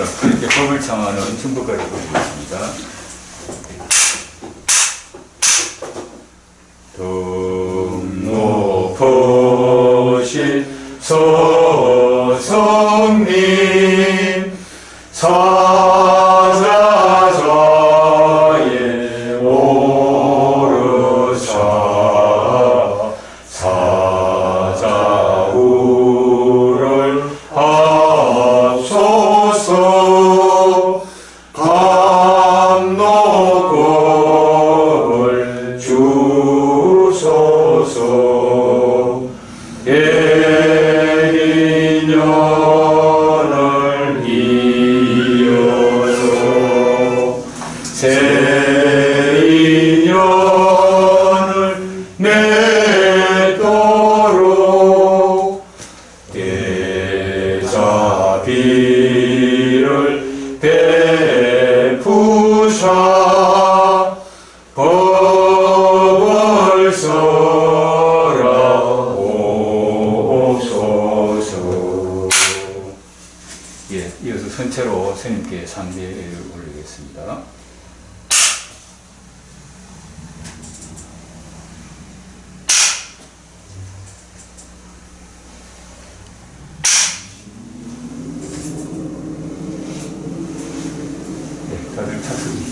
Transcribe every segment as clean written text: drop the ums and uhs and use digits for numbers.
자, 그렇게 법을 청하는 춤법까지 보여드리겠습니다. 높으신 서성님 사자자에 오르사 사자우를 하소서 감독을 주소서 예인년을 이어서 세인년을 맺도록 대자비를 베푸사 법을 써라 옵소서. 예, 이어서 선체로 스님께 상대를 올리겠습니다. 네, 다들 착석이.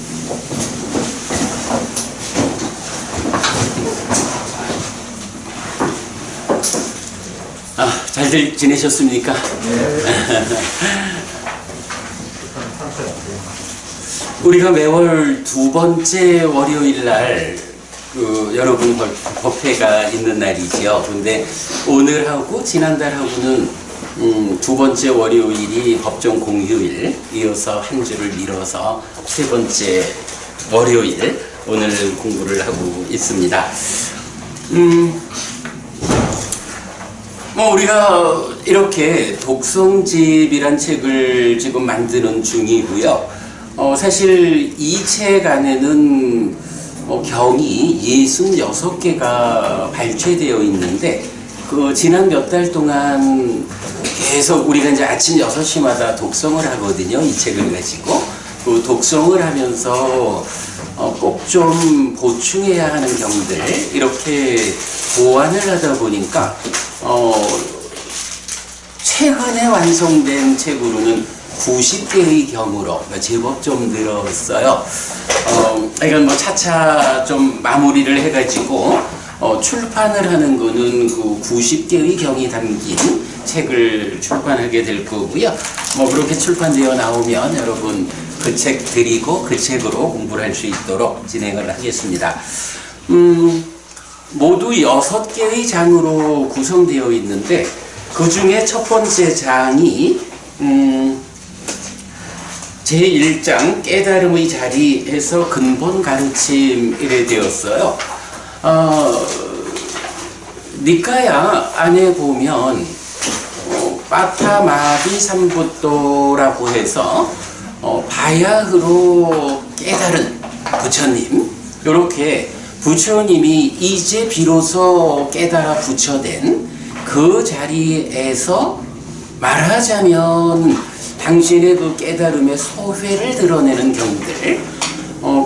잘들 지내셨습니까? 우리가 매월 두 번째 월요일 날 여러분 법회가 있는 날이죠. 근데 오늘하고 지난달하고는 두 번째 월요일이 법정 공휴일, 이어서 한 주를 미뤄서 세 번째 월요일 오늘 공부를 하고 있습니다. 우리가 이렇게 독성집이란 책을 지금 만드는 중이고요. 사실 이 책 안에는 경이 66개가 발췌되어 있는데, 지난 몇 달 동안 계속 우리가 이제 아침 6시마다 독성을 하거든요. 이 책을 가지고. 그 독성을 하면서 꼭 좀 보충해야 하는 경들, 이렇게 보완을 하다 보니까 최근에 완성된 책으로는 90개의 경으로 제법 좀 늘었어요. 이건 뭐 차차 좀 마무리를 해가지고 출판을 하는 거는 그 90개의 경이 담긴 책을 출판하게 될 거고요. 그렇게 출판되어 나오면 여러분 그 책 드리고 그 책으로 공부를 할 수 있도록 진행을 하겠습니다. 모두 6개의 장으로 구성되어 있는데, 그 중에 첫 번째 장이 제1장 깨달음의 자리에서 근본 가르침 이래 되었어요. 니카야 안에 보면 빠타마비 삼부토라고 해서 바야흐로 깨달은 부처님, 이렇게 부처님이 이제 비로소 깨달아 부처된 그 자리에서 말하자면 당신의 그 깨달음의 소회를 드러내는 경들,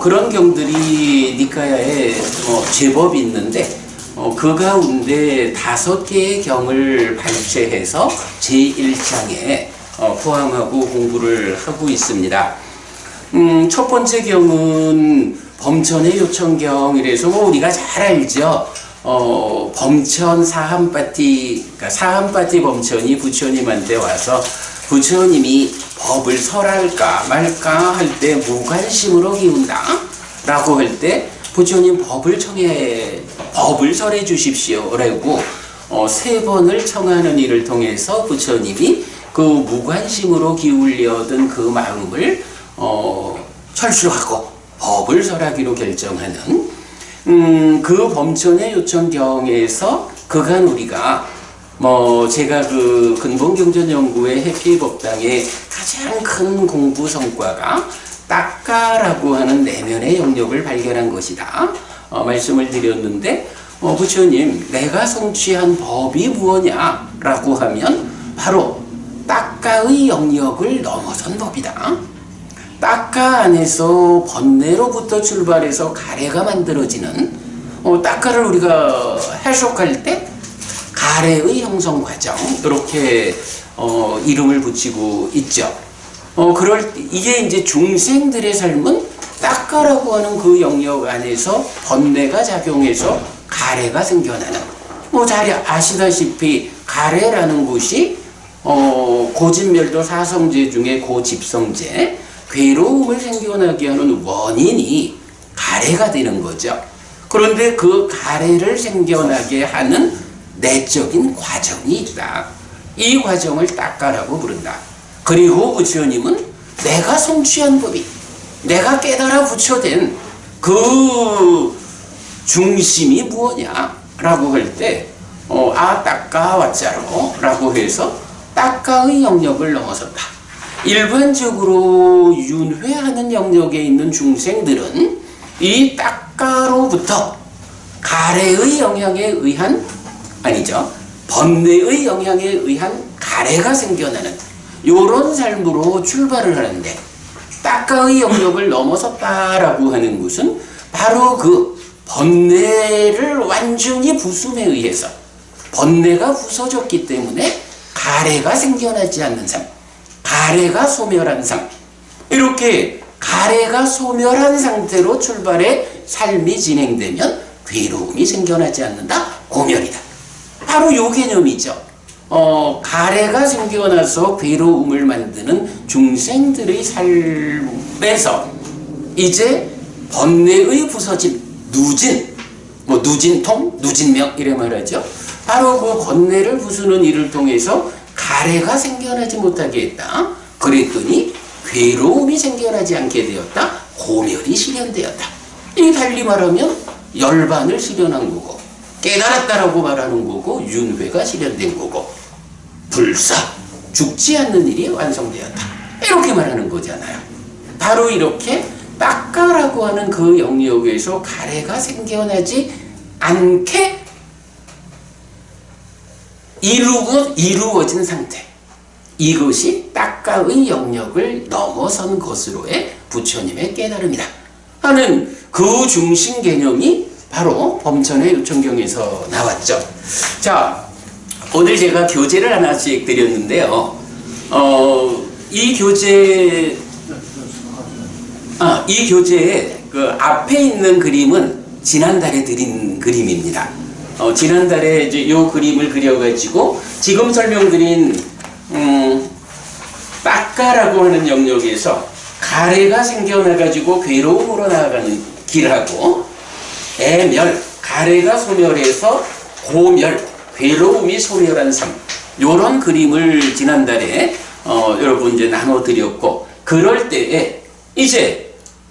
그런 경들이 니카야에 제법 있는데, 그 가운데 5개의 경을 발췌해서 제1장에 포함하고 공부를 하고 있습니다. 첫 번째 경은 범천의 요청경이라서 우리가 잘 알죠. 범천 사함파티, 그러니까 사함파티 범천이 부처님한테 와서 부처님이 법을 설할까 말까 할 때 무관심으로 기운다 라고 할 때 부처님 법을 설해 주십시오 라고 3번을 청하는 일을 통해서 부처님이 그 무관심으로 기울려던 그 마음을 철수하고 법을 설하기로 결정하는 그 범천의 요청경에서 그간 우리가 제가 그 근본경전연구의 해피법당의 가장 큰 공부 성과가 딱가라고 하는 내면의 영역을 발견한 것이다 말씀을 드렸는데, 부처님 내가 성취한 법이 무엇냐 라고 하면 바로 딱가 딱가의 영역을 넘어선 법이다. 딱가 안에서 번뇌로부터 출발해서 가래가 만들어지는 딱가를 우리가 해석할 때 가래의 형성 과정 이렇게 이름을 붙이고 있죠. 이게 이제 중생들의 삶은 딱가라고 하는 그 영역 안에서 번뇌가 작용해서 가래가 생겨나는, 잘 아시다시피 가래라는 것이 고진멸도 사성제 중에 고집성제, 괴로움을 생겨나게 하는 원인이 가래가 되는 거죠. 그런데 그 가래를 생겨나게 하는 내적인 과정이 있다. 이 과정을 딱가라고 부른다. 그리고 부처님은 내가 성취한 법이, 내가 깨달아 부처된 그 중심이 무엇냐라고 할 때 딱가 왔자로 라고 해서 딱가의 영역을 넘어섰다. 일반적으로 윤회하는 영역에 있는 중생들은 이 딱가로부터 가래의 영향에 의한, 아니죠, 번뇌의 영향에 의한 가래가 생겨나는 요런 삶으로 출발을 하는데, 딱가의 영역을 넘어섰다라고 하는 것은 바로 그 번뇌를 완전히 부숨에 의해서 번뇌가 부서졌기 때문에 가래가 생겨나지 않는 삶, 가래가 소멸한 삶, 이렇게 가래가 소멸한 상태로 출발해 삶이 진행되면 괴로움이 생겨나지 않는다, 고멸이다. 바로 요 개념이죠. 가래가 생겨나서 괴로움을 만드는 중생들의 삶에서 이제 번뇌의 부서짐, 누진, 누진통, 누진명 이래 말하죠. 바로 그 번뇌를 부수는 일을 통해서 가래가 생겨나지 못하게 했다. 그랬더니 괴로움이 생겨나지 않게 되었다. 고멸이 실현되었다. 이 달리 말하면 열반을 실현한 거고, 깨달았다라고 말하는 거고, 윤회가 실현된 거고, 불사, 죽지 않는 일이 완성되었다. 이렇게 말하는 거잖아요. 바로 이렇게 딱가라고 하는 그 영역에서 가래가 생겨나지 않게 이루어진 상태, 이것이 딱가의 영역을 넘어선 것으로의 부처님의 깨달음이다 하는 그 중심 개념이 바로 범천의 요천경에서 나왔죠. 자, 오늘 제가 교재를 하나씩 드렸는데요. 이 교재에 그 앞에 있는 그림은 지난달에 드린 그림입니다. 지난달에 이제 요 그림을 그려가지고 지금 설명드린 딱가라고 하는 영역에서 가래가 생겨나가지고 괴로움으로 나아가는 길하고, 애멸, 가래가 소멸해서 고멸, 괴로움이 소멸한 삶, 요런 그림을 지난달에 여러분 이제 나눠드렸고, 그럴 때에 이제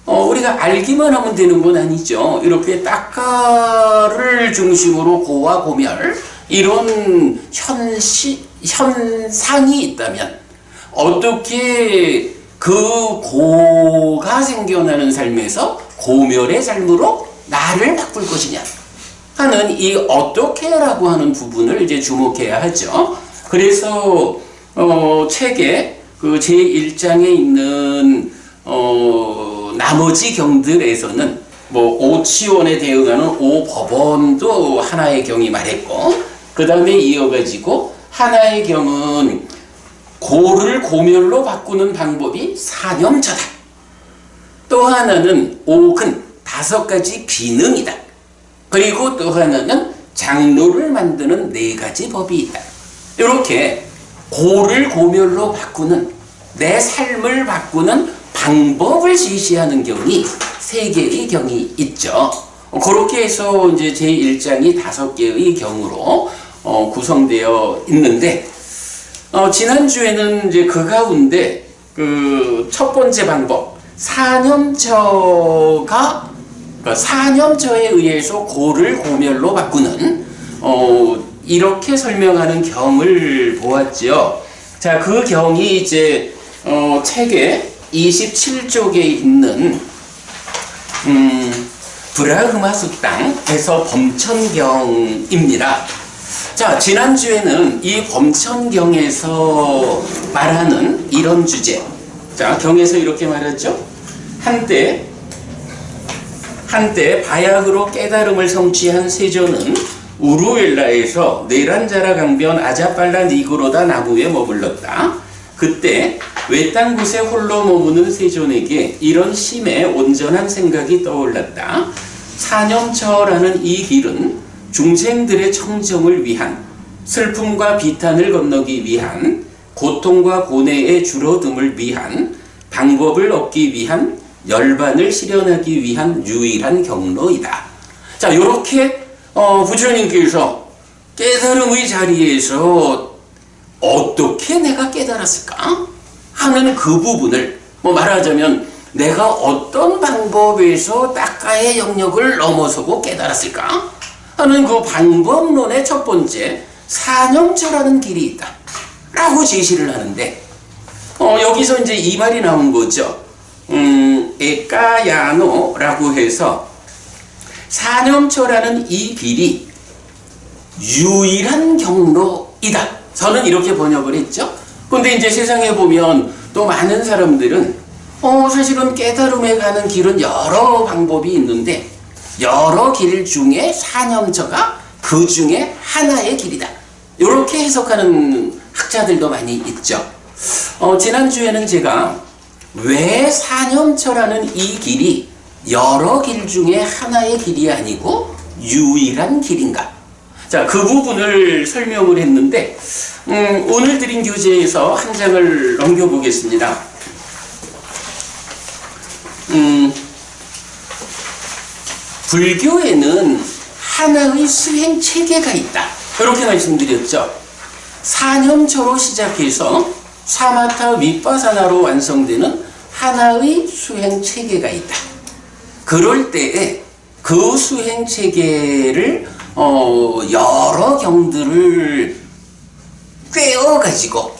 우리가 알기만 하면 되는 건 아니죠. 이렇게 딱가를 중심으로 고와 고멸 이런 현상이 있다면 어떻게 그 고가 생겨나는 삶에서 고멸의 삶으로 나를 바꿀 것이냐 하는 이 어떻게라고 하는 부분을 이제 주목해야 하죠. 그래서 책에 그 제1장에 있는 나머지 경들에서는 오치원에 대응하는 오법원도 하나의 경이 말했고, 그 다음에 이어가지고 하나의 경은 고를 고멸로 바꾸는 방법이 사념처다. 또 하나는 옥은 5가지 비능이다. 그리고 또 하나는 장로를 만드는 4가지 법이 있다. 이렇게 고를 고멸로 바꾸는, 내 삶을 바꾸는 방법을 제시하는 경이 3개의 경이 있죠. 그렇게 해서 이제 제1장이 5개의 경으로 구성되어 있는데, 지난주에는 이제 그 가운데 그 첫 번째 방법, 사념처에 의해서 고를 고멸로 바꾸는 이렇게 설명하는 경을 보았죠. 자, 그 경이 이제 책에 27쪽에 있는 브라흐마 숙당에서 범천경입니다. 자, 지난주에는 이 범천경에서 말하는 이런 주제. 자, 경에서 이렇게 말했죠. 한때 바야흐로 깨달음을 성취한 세존은 우루엘라에서 네란자라 강변 아자팔라 니그로다 나무에 머물렀다. 그때 외딴 곳에 홀로 머무는 세존에게 이런 심의 온전한 생각이 떠올랐다. 사념처라는 이 길은 중생들의 청정을 위한, 슬픔과 비탄을 건너기 위한, 고통과 고뇌의 줄어듦을 위한, 방법을 얻기 위한, 열반을 실현하기 위한 유일한 경로이다. 자, 요렇게 부처님께서 깨달음의 자리에서 어떻게 내가 깨달았을까 하는 그 부분을, 말하자면 내가 어떤 방법에서 딱가의 영역을 넘어서고 깨달았을까 하는 그 방법론의 첫 번째 사념처라는 길이 있다 라고 제시를 하는데, 여기서 이제 이 말이 나온 거죠. 에까야노라고 해서 사념처라는 이 길이 유일한 경로이다. 저는 이렇게 번역을 했죠. 근데 이제 세상에 보면 또 많은 사람들은 사실은 깨달음에 가는 길은 여러 방법이 있는데 여러 길 중에 사념처가 그 중에 하나의 길이다. 이렇게 해석하는 학자들도 많이 있죠. 지난주에는 제가 왜 사념처라는 이 길이 여러 길 중에 하나의 길이 아니고 유일한 길인가? 자, 그 부분을 설명을 했는데 오늘 드린 교재에서 한 장을 넘겨보겠습니다. 불교에는 하나의 수행 체계가 있다. 이렇게 말씀드렸죠. 사념처로 시작해서 사마타 윗바사나로 완성되는 하나의 수행 체계가 있다. 그럴 때에 그 수행 체계를 여러 경들을 꿰어가지고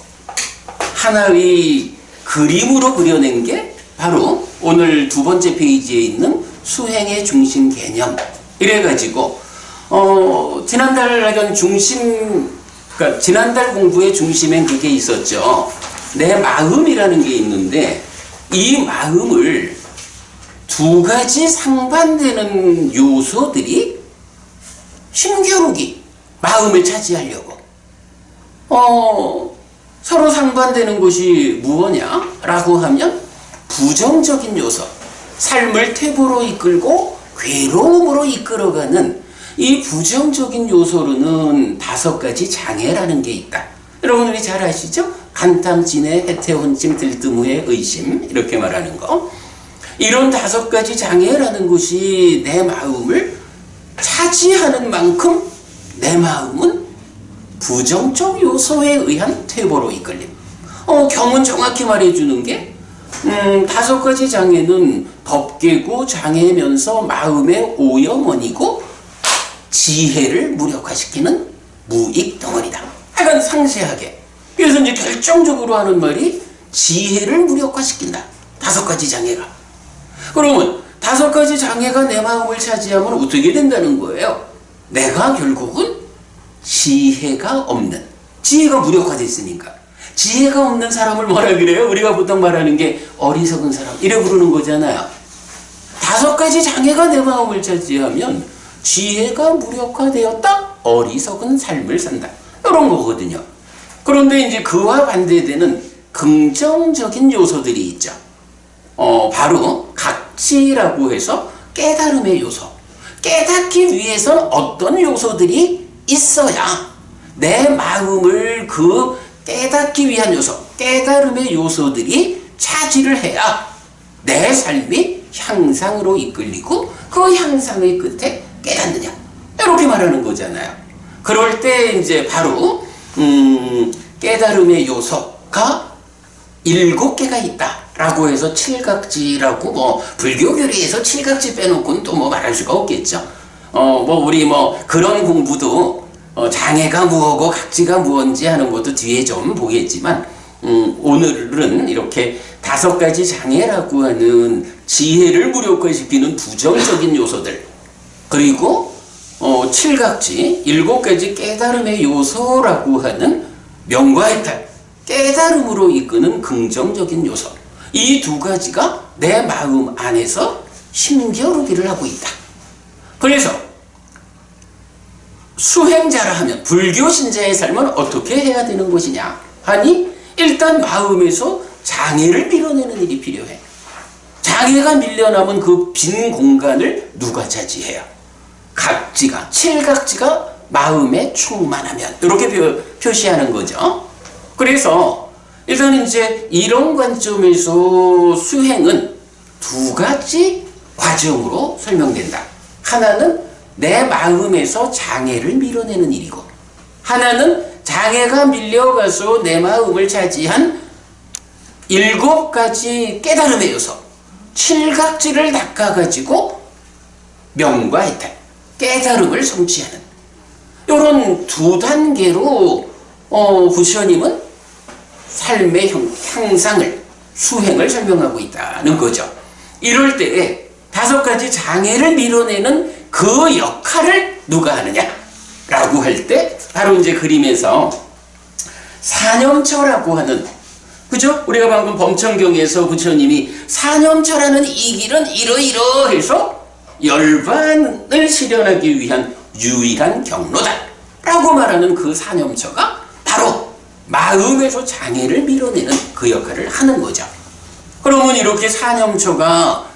하나의 그림으로 그려낸 게 바로 오늘 두 번째 페이지에 있는 수행의 중심 개념. 이래가지고 지난달 하던 그러니까 지난달 공부의 중심엔 그게 있었죠. 내 마음이라는 게 있는데 이 마음을 두 가지 상반되는 요소들이 힘겨루기, 마음을 차지하려고 서로 상반되는 것이 무엇냐라고 하면 부정적인 요소, 삶을 퇴보로 이끌고 괴로움으로 이끌어가는 이 부정적인 요소로는 5가지 장애라는 게 있다. 여러분 우리 잘 아시죠? 간탐, 진해, 해태, 혼침, 들뜨무의 의심, 이렇게 말하는 거. 이런 5가지 장애라는 것이 내 마음을 차지하는 만큼 내 마음은 부정적 요소에 의한 퇴보로 이끌림. 경은 정확히 말해주는 게 5가지 장애는 덮개고 장애면서 마음의 오염원이고 지혜를 무력화시키는 무익 덩어리다. 약간 상세하게. 그래서 이제 결정적으로 하는 말이 지혜를 무력화시킨다. 5가지 장애가. 그러면 5가지 장애가 내 마음을 차지하면 어떻게 된다는 거예요? 내가 결국은 지혜가 없는, 지혜가 무력화됐으니까 지혜가 없는 사람을 뭐라 그래요? 우리가 보통 말하는 게 어리석은 사람 이래 부르는 거잖아요. 5가지 장애가 내 마음을 차지하면 지혜가 무력화되었다, 어리석은 삶을 산다, 이런 거거든요. 그런데 이제 그와 반대되는 긍정적인 요소들이 있죠. 바로 각지라고 해서 깨달음의 요소. 깨닫기 위해서는 어떤 요소들이 있어야 내 마음을 그 깨닫기 위한 요소, 깨달음의 요소들이 차지를 해야 내 삶이 향상으로 이끌리고 그 향상의 끝에 깨닫느냐, 이렇게 말하는 거잖아요. 그럴 때 이제 바로 깨달음의 요소가 7개가 있다 라고 해서 칠각지라고, 불교 교리에서 칠각지 빼놓고는 또 말할 수가 없겠죠. 우리 그런 공부도 장애가 무엇고 각지가 무엇인지 하는 것도 뒤에 좀 보겠지만 오늘은 이렇게 5가지 장애라고 하는 지혜를 무력화시키는 부정적인 요소들, 그리고 칠각지, 7가지 깨달음의 요소라고 하는 명과해탈, 깨달음으로 이끄는 긍정적인 요소. 이 두 가지가 내 마음 안에서 힘겨루기를 하고 있다. 그래서 수행자라 하면 불교 신자의 삶은 어떻게 해야 되는 것이냐 하니 일단 마음에서 장애를 밀어내는 일이 필요해. 장애가 밀려남은 그 빈 공간을 누가 차지해요? 각지가, 칠각지가 마음에 충만하면 이렇게 표시하는 거죠. 그래서 일단 이제 이런 관점에서 수행은 두 가지 과정으로 설명된다. 하나는 내 마음에서 장애를 밀어내는 일이고, 하나는 장애가 밀려가서 내 마음을 차지한 7가지 깨달음의 요소, 칠각지를 닦아가지고 명과해탈, 깨달음을 성취하는 이런 두 단계로 부처님은 삶의 향상을, 수행을 설명하고 있다는 거죠. 이럴 때에 5가지 장애를 밀어내는 그 역할을 누가 하느냐 라고 할 때 바로 이제 그림에서 사념처라고 하는, 그죠? 우리가 방금 범천경에서 부처님이 사념처라는 이 길은 이러이러해서 열반을 실현하기 위한 유일한 경로다 라고 말하는 그 사념처가 바로 마음에서 장애를 밀어내는 그 역할을 하는 거죠. 그러면 이렇게 사념처가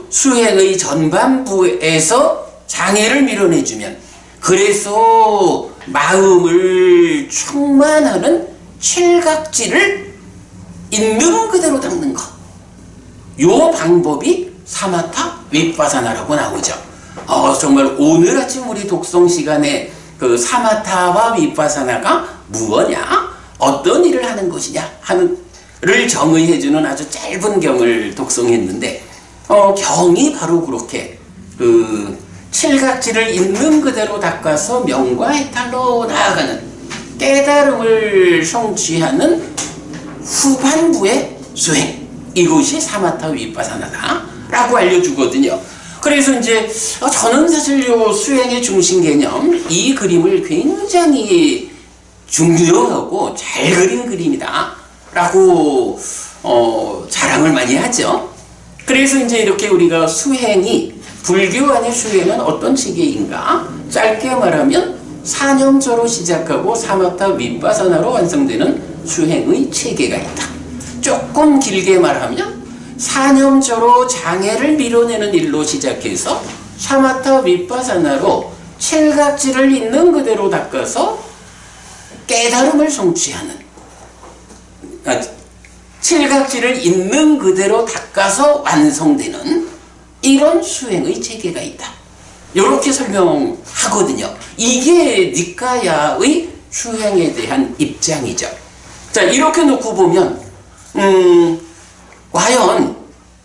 수행의 전반부에서 장애를 밀어내주면, 그래서 마음을 충만하는 칠각지를 있는 그대로 닦는 것, 요 방법이 사마타 윗바사나라고 나오죠. 정말 오늘 아침 우리 독성 시간에 그 사마타와 윗바사나가 무엇냐, 어떤 일을 하는 것이냐 하는를 정의해주는 아주 짧은 경을 독송했는데, 경이 바로 그렇게 그 칠각지를 있는 그대로 닦아서 명과해탈로 나아가는 깨달음을 성취하는 후반부의 수행, 이것이 사마타 윗바사나다 라고 알려주거든요. 그래서 이제 저는 사실 요 수행의 중심 개념, 이 그림을 굉장히 중요하고 잘 그린 그림이다 라고 자랑을 많이 하죠. 그래서 이제 이렇게 우리가 수행이, 불교 안의 수행은 어떤 체계인가? 짧게 말하면 사념처로 시작하고 사마타 윗바사나로 완성되는 수행의 체계가 있다. 조금 길게 말하면 사념처로 장애를 밀어내는 일로 시작해서 사마타 윗바사나로 칠각지를 있는 그대로 닦아서 깨달음을 성취하는, 칠각지를 있는 그대로 닦아서 완성되는 이런 수행의 체계가 있다. 이렇게 설명하거든요. 이게 니카야의 수행에 대한 입장이죠. 자, 이렇게 놓고 보면 과연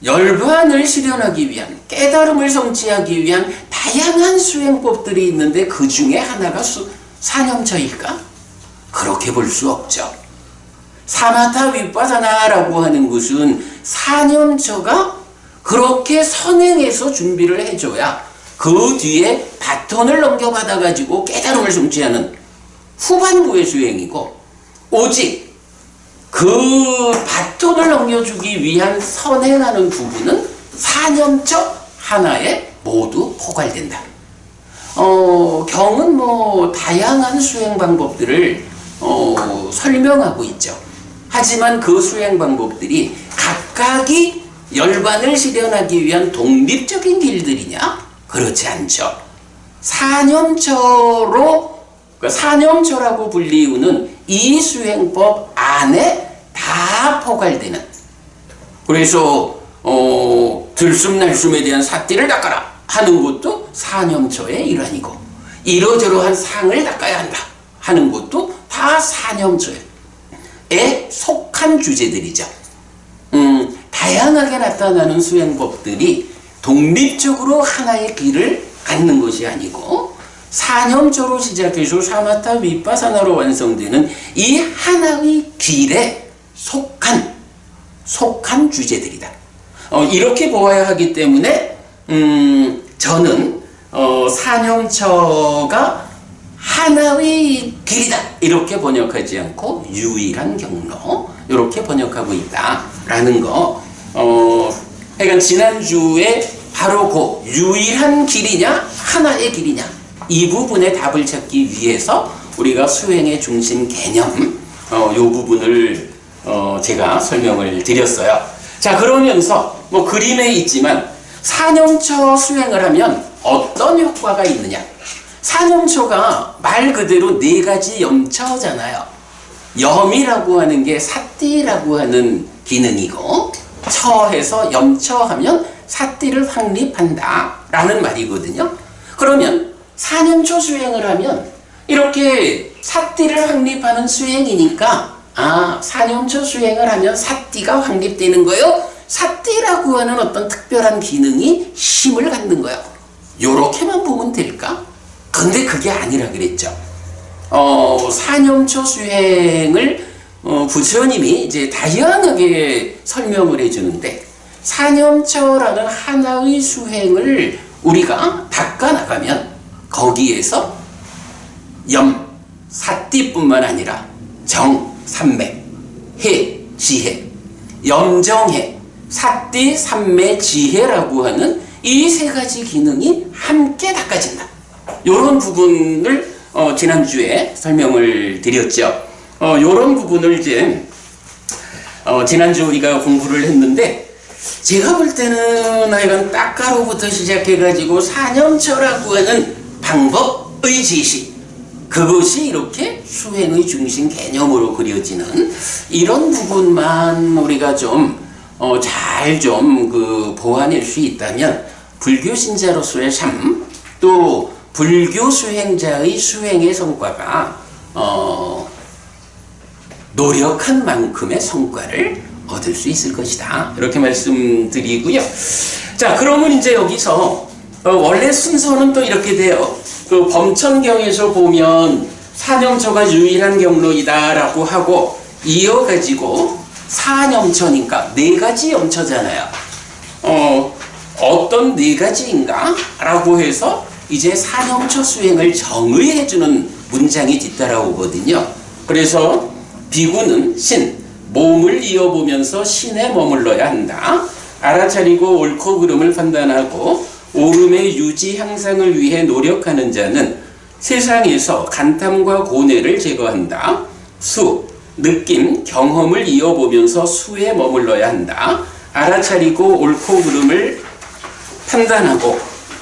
열반을 실현하기 위한, 깨달음을 성취하기 위한 다양한 수행법들이 있는데 그 중에 하나가 사념처일까? 그렇게 볼 수 없죠. 사마타 윗바사나라고 하는 것은 사념처가 그렇게 선행해서 준비를 해줘야 그 뒤에 바톤을 넘겨받아가지고 깨달음을 성취하는 후반부의 수행이고, 오직 그 바톤을 넘겨주기 위한 선행하는 부분은 사념처 하나에 모두 포괄된다. 경은 뭐 다양한 수행 방법들을 설명하고 있죠. 하지만 그 수행 방법들이 각각이 열반을 실현하기 위한 독립적인 길들이냐? 그렇지 않죠. 사념처라고 불리우는 이 수행법 안에 다 포괄되는, 그래서 들숨날숨에 대한 사띠를 닦아라 하는 것도 사념처의 일환이고, 이러저러한 상을 닦아야 한다 하는 것도 다 사념처에 속한 주제들이죠. 다양하게 나타나는 수행법들이 독립적으로 하나의 길을 갖는 것이 아니고 사념처로 시작해서 사마타 윗바사나로 완성되는 이 하나의 길에 속한 주제들이다. 이렇게 보아야 하기 때문에 저는 사념처가 하나의 길이다 이렇게 번역하지 않고 유일한 경로 이렇게 번역하고 있다라는 거. 그러니까 지난주에 바로 그 유일한 길이냐 하나의 길이냐 이 부분의 답을 찾기 위해서 우리가 수행의 중심 개념 이 부분을 제가 설명을 드렸어요. 자, 그러면서 뭐 그림에 있지만 사념처 수행을 하면 어떤 효과가 있느냐. 사념처가 말 그대로 네 가지 염처잖아요. 염이라고 하는 게 사띠라고 하는 기능이고 처해서 염처하면 사띠를 확립한다 라는 말이거든요. 그러면 사념처 수행을 하면 이렇게 사띠를 확립하는 수행이니까 사념처 수행을 하면 사띠가 확립되는 거요. 사띠라고 하는 어떤 특별한 기능이 힘을 갖는 거예요. 요렇게만 보면 될까? 근데 그게 아니라 그랬죠. 사념처 수행을 부처님이 이제 다양하게 설명을 해주는데 사념처라는 하나의 수행을 우리가 닦아 나가면 거기에서 염, 사띠뿐만 아니라 정, 삼매, 해, 지혜, 염정해, 사띠, 삼매, 지혜라고 하는 이 세 가지 기능이 함께 닦아진다. 이런 부분을 지난주에 설명을 드렸죠. 이런 부분을 이제 지난주 우리가 공부를 했는데 제가 볼 때는 하여간 딱가로부터 시작해가지고 사념처라고 하는 방법의 제시 그것이 이렇게 수행의 중심 개념으로 그려지는 이런 부분만 우리가 좀 잘 좀 보완할 수 있다면 불교 신자로서의 삶 또 불교 수행자의 수행의 성과가 노력한 만큼의 성과를 얻을 수 있을 것이다. 이렇게 말씀드리고요. 자, 그러면 이제 여기서 원래 순서는 또 이렇게 돼요. 그 범천경에서 보면 사념처가 유일한 경로이다라고 하고 이어가지고 사념처니까 네 가지 염처잖아요. 어떤 네 가지인가? 라고 해서 이제 사념처 수행을 정의해주는 문장이 뒤따라오거든요. 그래서 비구는 신, 몸을 이어보면서 신에 머물러야 한다. 알아차리고 옳고 그름을 판단하고 옳음의 유지 향상을 위해 노력하는 자는 세상에서 간탐과 고뇌를 제거한다. 수, 느낌, 경험을 이어보면서 수에 머물러야 한다. 알아차리고 옳고 그름을 판단하고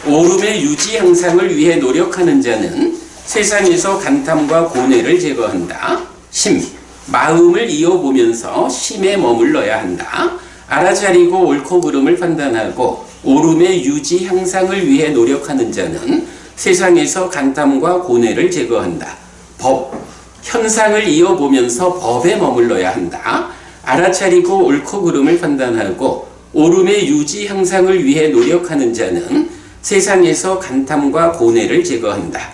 옳음의 유지 향상을 위해 노력하는 자는 세상에서 간탐과 고뇌를 제거한다. 심, 마음을 이어보면서 심에 머물러야 한다. 알아차리고 옳고 그름을 판단하고 옳음의 유지 향상을 위해 노력하는 자는 세상에서 간탐과 고뇌를 제거한다. 법, 현상을 이어보면서 법에 머물러야 한다. 알아차리고 옳고 그름을 판단하고 옳음의 유지 향상을 위해 노력하는 자는 세상에서 간탐과 고뇌를 제거한다.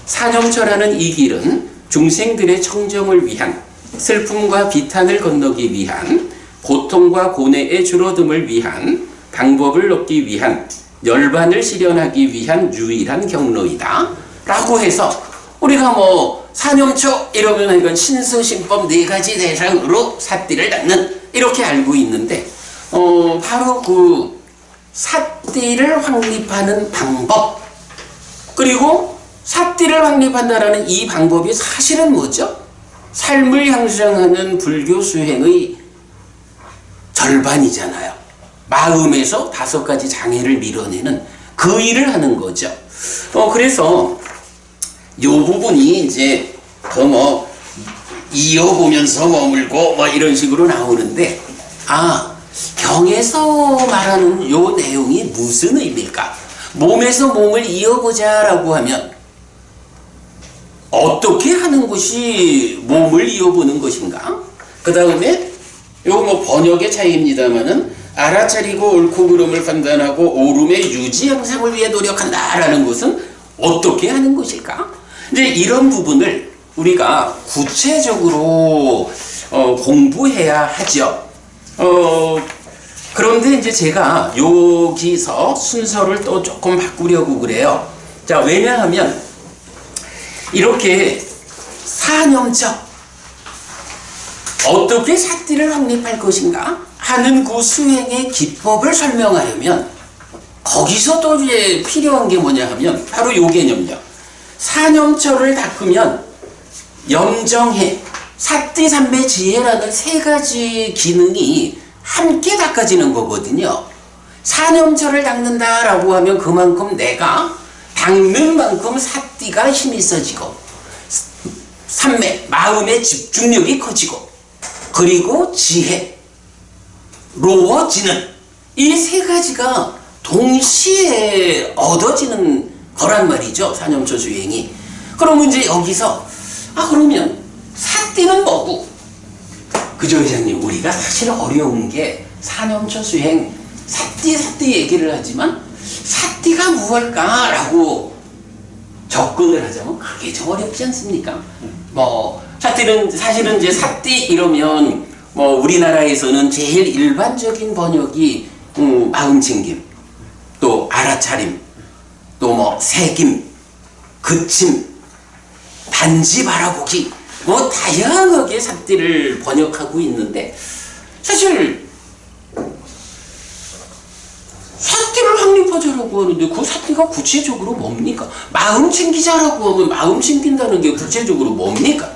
사념처라는 이 길은 중생들의 청정을 위한 슬픔과 비탄을 건너기 위한 고통과 고뇌의 줄어듦을 위한 방법을 얻기 위한 열반을 실현하기 위한 유일한 경로이다. 라고 해서 우리가 사념처 이러면 이건 신서신법 네 가지 대상으로 사띠를 닦는 이렇게 알고 있는데 바로 그 사띠를 확립하는 방법 그리고 사띠를 확립한다라는 이 방법이 사실은 뭐죠? 삶을 향상하는 불교 수행의 절반이잖아요. 마음에서 5가지 장애를 밀어내는 그 일을 하는 거죠. 그래서 이 부분이 이제 더 이어보면서 머물고 이런 식으로 나오는데 경에서 말하는 요 내용이 무슨 의미일까? 몸에서 몸을 이어보자라고 하면 어떻게 하는 것이 몸을 이어보는 것인가? 그 다음에 요 번역의 차이입니다만은 알아차리고 옳고 그름을 판단하고 옳음의 유지 향상을 위해 노력한다라는 것은 어떻게 하는 것일까? 이제 이런 부분을 우리가 구체적으로 공부해야 하죠. 그런데 이제 제가 여기서 순서를 또 조금 바꾸려고 그래요. 자, 왜냐하면 이렇게 사념처 어떻게 삿띠를 확립할 것인가 하는 그 수행의 기법을 설명하려면 거기서 또 이제 필요한 게 뭐냐 하면 바로 요 개념이요. 사념처를 닦으면 염정해, 삿띠삼배 지혜라는 세 가지 기능이 함께 닦아지는 거거든요. 사념처를 닦는다라고 하면 그만큼 내가 닦는 만큼 삿띠가 힘이 있어지고 삼매, 마음의 집중력이 커지고 그리고 지혜, 로워지는 이 세 가지가 동시에 얻어지는 거란 말이죠. 사념처 수행이. 그러면 이제 여기서 그러면 삿띠는 뭐고? 그죠, 회장님? 우리가 사실 어려운 게 사념처 수행 삿띠 얘기를 하지만 삿띠가 무엇일까라고 접근을 하자면 그게 좀 어렵지 않습니까? 삿띠는 사실은 이제 삿띠 이러면 우리나라에서는 제일 일반적인 번역이 마음챙김, 또 알아차림, 또 새김, 그침, 단지 바라보기 다양하게 삿띠를 번역하고 있는데 사실 삿띠를 확립하자라고 하는데 그 삿띠가 구체적으로 뭡니까? 마음 챙기자라고 하면 마음 챙긴다는 게 구체적으로 뭡니까?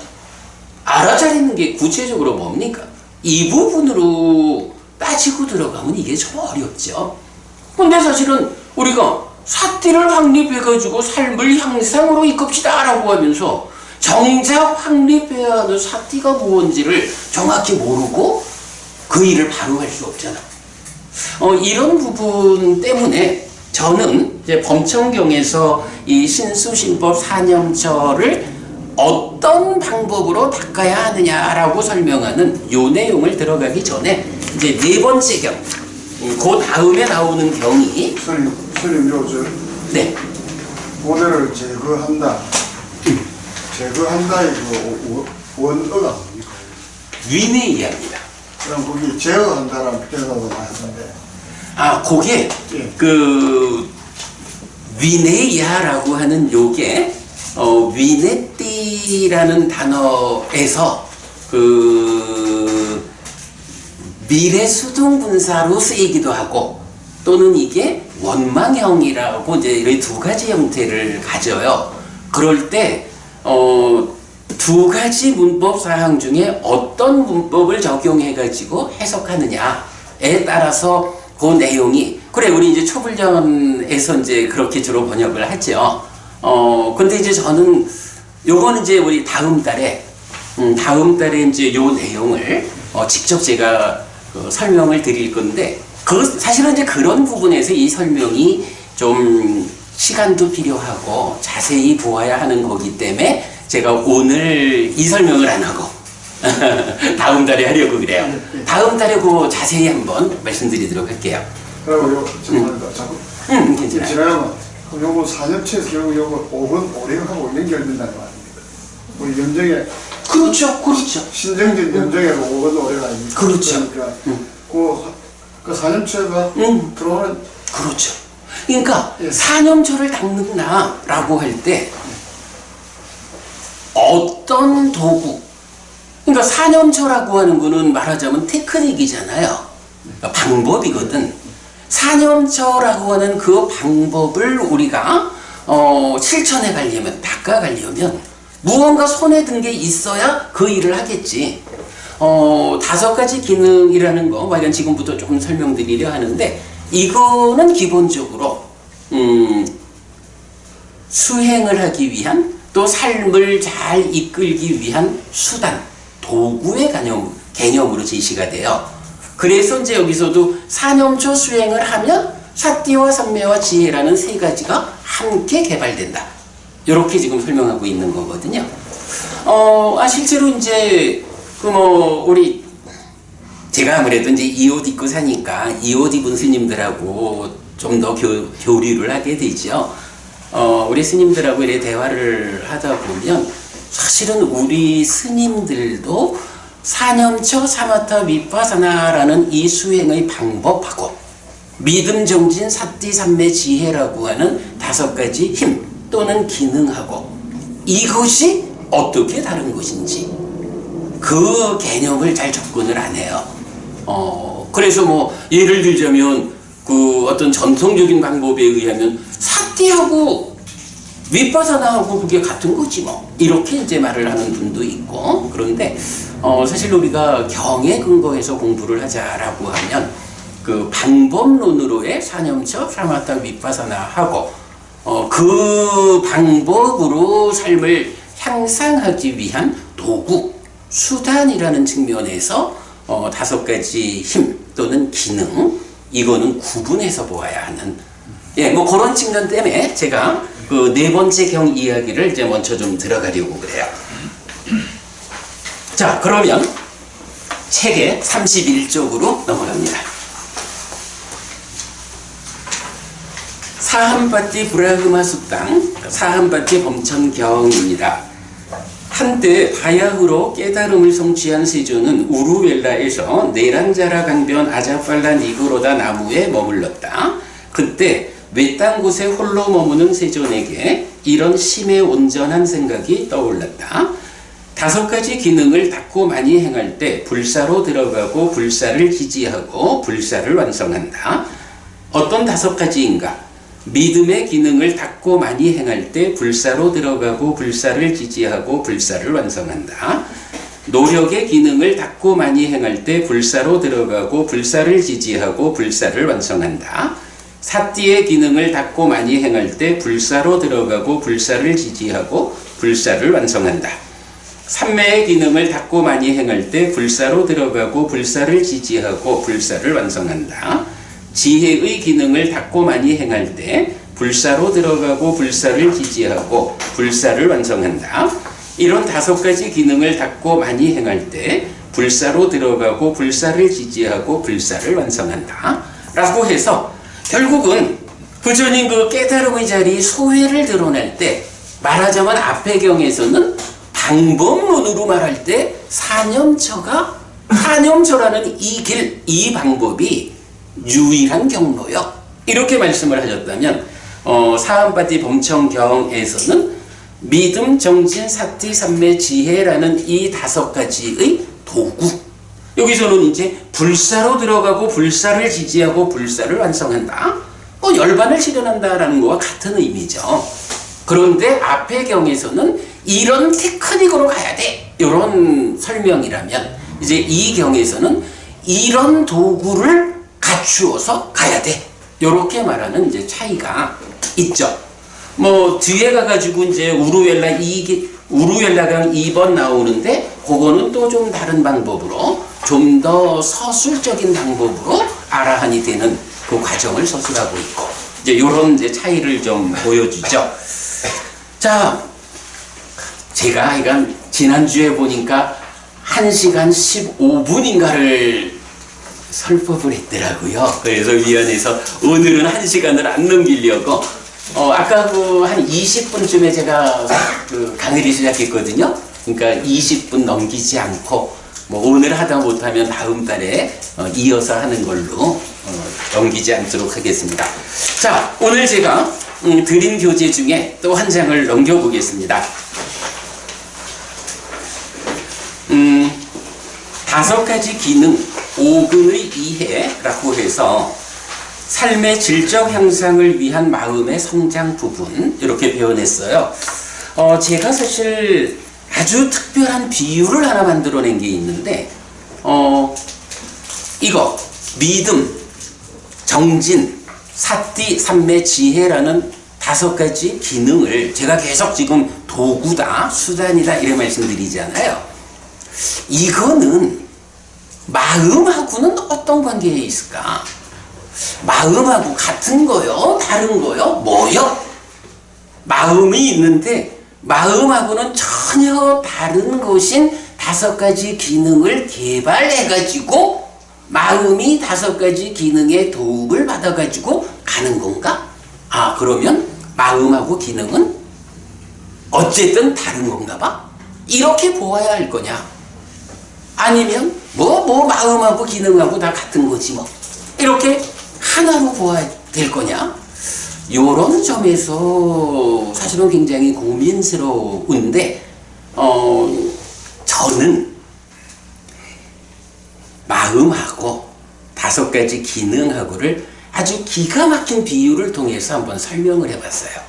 알아차리는 게 구체적으로 뭡니까? 이 부분으로 따지고 들어가면 이게 좀 어렵죠. 근데 사실은 우리가 삿띠를 확립해가지고 삶을 향상으로 이끕시다 라고 하면서 정작 확립해야 하는 삿띠가 무엇인지를 정확히 모르고 그 일을 바로 할 수 없잖아. 이런 부분 때문에 저는 이제 범청경에서 이 신수신법 사념처를 어떤 방법으로 닦아야 하느냐라고 설명하는 요 내용을 들어가기 전에 이제 네 번째 경, 그 다음에 나오는 경이 스님 요즘 네. 고대를 제거한다. 제거한다의 그 원어가 뭡니까? 위내이합니다. 그럼 거기 제거한다라는 표현도 나왔는데 그게 예. 그 위내야라고 하는 요게 위내띠라는 단어에서 그 미래수동분사로 쓰이기도 하고 또는 이게 원망형이라고 이제 이런 두 가지 형태를 가져요. 그럴 때 두 가지 문법 사항 중에 어떤 문법을 적용해 가지고 해석하느냐에 따라서 그 내용이 그래 우리 이제 초불련에서 이제 그렇게 주로 번역을 하죠. 근데 이제 저는 요거는 이제 우리 다음 달에 이제 요 내용을 직접 제가 설명을 드릴 건데 사실은 이제 그런 부분에서 이 설명이 좀 시간도 필요하고 자세히 보아야 하는 거기 때문에 제가 오늘 이 설명을 안 하고 다음 달에 하려고 그래요. 다음 달에 그 자세히 한번 말씀드리도록 할게요. 그리고 죄송합니다. 자꾸 괜찮아요. 지나가면 요거 사념체에서 결국 요거 5번 오력하고 연결된다는 거 아닙니까? 우리 염정에 그렇죠. 신정진 염정에가 5번 오력 아닙니까? 그렇죠. 그러니까 그 사념체가 들어오는 그렇죠. 그러니까 예. 사념처를 닦는다라고 할 때 어떤 도구, 그러니까 사념처라고 하는 거는 말하자면 테크닉이잖아요. 그러니까 방법이거든. 사념처라고 하는 그 방법을 우리가 실천해 가려면, 닦아 가려면 무언가 손에 든 게 있어야 그 일을 하겠지. 5가지 기능이라는 거, 만약 지금부터 조금 설명드리려 하는데, 이거는 기본적으로, 수행을 하기 위한, 또 삶을 잘 이끌기 위한 수단, 도구의 개념으로 제시가 돼요. 그래서 이제 여기서도 사념처 수행을 하면 삿띠와 삼매와 지혜라는 세 가지가 함께 개발된다. 이렇게 지금 설명하고 있는 거거든요. 실제로 이제 우리 제가 아무래도 이제 이 옷 입고 사니까 이 옷 입은 스님들하고 좀 더 교류를 하게 되죠. 우리 스님들하고 이렇게 대화를 하다 보면 사실은 우리 스님들도 사념처 사마타 위파사나라는 이 수행의 방법하고 믿음 정진 삿띠 삼매 지혜라고 하는 5가지 힘, 또는 기능하고 이것이 어떻게 다른 것인지 그 개념을 잘 접근을 안 해요. 그래서 뭐 예를 들자면 그 어떤 전통적인 방법에 의하면 사띠하고 윗바사나하고 그게 같은 거지 뭐 이렇게 이제 말을 하는 분도 있고. 그런데 사실 우리가 경에 근거해서 공부를 하자라고 하면 그 방법론으로의 사념처 사마타 윗바사나하고 그 방법으로 삶을 향상하기 위한 도구 수단이라는 측면에서 5가지 힘 또는 기능 이거는 구분해서 보아야 하는 뭐 그런 측면 때문에 제가 그 4번째 경 이야기를 이제 먼저 좀 들어가려고 그래요. 자, 그러면 책의 31쪽으로 넘어갑니다. 사함바띠 브라흐마 수땅 사함바띠 범천경입니다. 한때 바야흐로 깨달음을 성취한 세존은 우루웰라에서 네란자라 강변 아자팔라 니그로다 나무에 머물렀다. 그때 외딴 곳에 홀로 머무는 세존에게 이런 심의 온전한 생각이 떠올랐다. 5가지 기능을 닦고 많이 행할 때 불사로 들어가고 불사를 지지하고 불사를 완성한다. 어떤 5가지인가? 믿음의 기능을 닦고 많이 행할 때 불사로 들어가고 불사를 지지하고 불사를 완성한다. 노력의 기능을 닦고 많이 행할 때 불사로 들어가고 불사를 지지하고 불사를 완성한다. 사띠의 기능을 닦고 많이 행할 때 불사로 들어가고 불사를 지지하고 불사를 완성한다. 삼매의 기능을 닦고 많이 행할 때 불사로 들어가고 불사를 지지하고 불사를 완성한다. 지혜의 기능을 닦고 많이 행할 때 불사로 들어가고 불사를 지지하고 불사를 완성한다. 이런 5가지 기능을 닦고 많이 행할 때 불사로 들어가고 불사를 지지하고 불사를 완성한다. 라고 해서 결국은 부처님 그 깨달음의 자리 소회를 드러낼 때 말하자면 앞의 경에서는 방법론으로 말할 때 사념처라는 이 길, 이 방법이 유일한 경로요. 이렇게 말씀을 하셨다면 사함바띠 범천경에서는 믿음, 정진, 사띠, 삼매, 지혜라는 이 5가지의 도구 여기서는 이제 불사로 들어가고 불사를 지지하고 불사를 완성한다. 열반을 실현한다라는 것과 같은 의미죠. 그런데 앞의 경에서는 이런 테크닉으로 가야 돼. 이런 설명이라면 이제 이 경에서는 이런 도구를 갖추어서 가야 돼. 이렇게 말하는 이제 차이가 있죠. 뭐 뒤에 가가지고 이제 우루웰라강 2번 나오는데 그거는 또 좀 다른 방법으로 좀 더 서술적인 방법으로 아라한이 되는 그 과정을 서술하고 있고 이제 이런 이제 차이를 좀 보여주죠. 자, 제가 이건 지난주에 보니까 1시간 15분인가를 설법을 했더라고요. 그래서 위원회에서 오늘은 1시간을 안 넘기려고 아까 그 한 20분쯤에 제가 그 강의를 시작했거든요. 그러니까 20분 넘기지 않고 뭐 오늘 하다 못하면 다음 달에 이어서 하는 걸로 넘기지 않도록 하겠습니다. 자, 오늘 제가 드린 교재 중에 또 한 장을 넘겨보겠습니다. 5가지 기능 5근의 이해라고 해서 삶의 질적 향상을 위한 마음의 성장 부분 이렇게 표현했어요. 제가 사실 아주 특별한 비유를 하나 만들어낸 게 있는데 이거 믿음, 정진, 사띠, 삼매, 지혜라는 5가지 기능을 제가 계속 지금 도구다, 수단이다 이렇게 말씀드리잖아요. 이거는 마음하고는 어떤 관계에 있을까? 마음하고 같은 거요? 다른 거요? 뭐요? 마음이 있는데 마음하고는 전혀 다른 것인 5가지 기능을 개발해가지고 마음이 5가지 기능의 도움을 받아가지고 가는 건가? 그러면 마음하고 기능은 어쨌든 다른 건가 봐? 이렇게 보아야 할 거냐? 아니면 마음하고 기능하고 다 같은 거지 뭐 이렇게 하나로 보아야 될 거냐? 요런 점에서 사실은 굉장히 고민스러운데, 저는 마음하고 5가지 기능하고를 아주 기가 막힌 비유를 통해서 한번 설명을 해봤어요.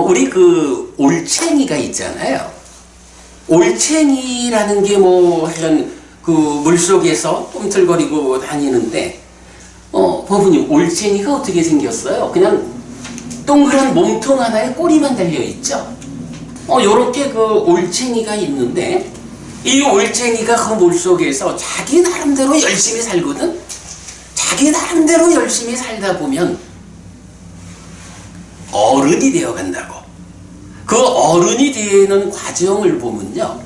우리 그 올챙이가 있잖아요. 올챙이라는 게 뭐 하여간 그 물속에서 꿈틀거리고 다니는데, 법은님, 올챙이가 어떻게 생겼어요? 그냥 동그란 몸통 하나에 꼬리만 달려있죠? 요렇게 그 올챙이가 있는데, 이 올챙이가 그 물속에서 자기 나름대로 열심히 살거든? 자기 나름대로 열심히 살다 보면 어른이 되어 간다고. 그 어른이 되는 과정을 보면요,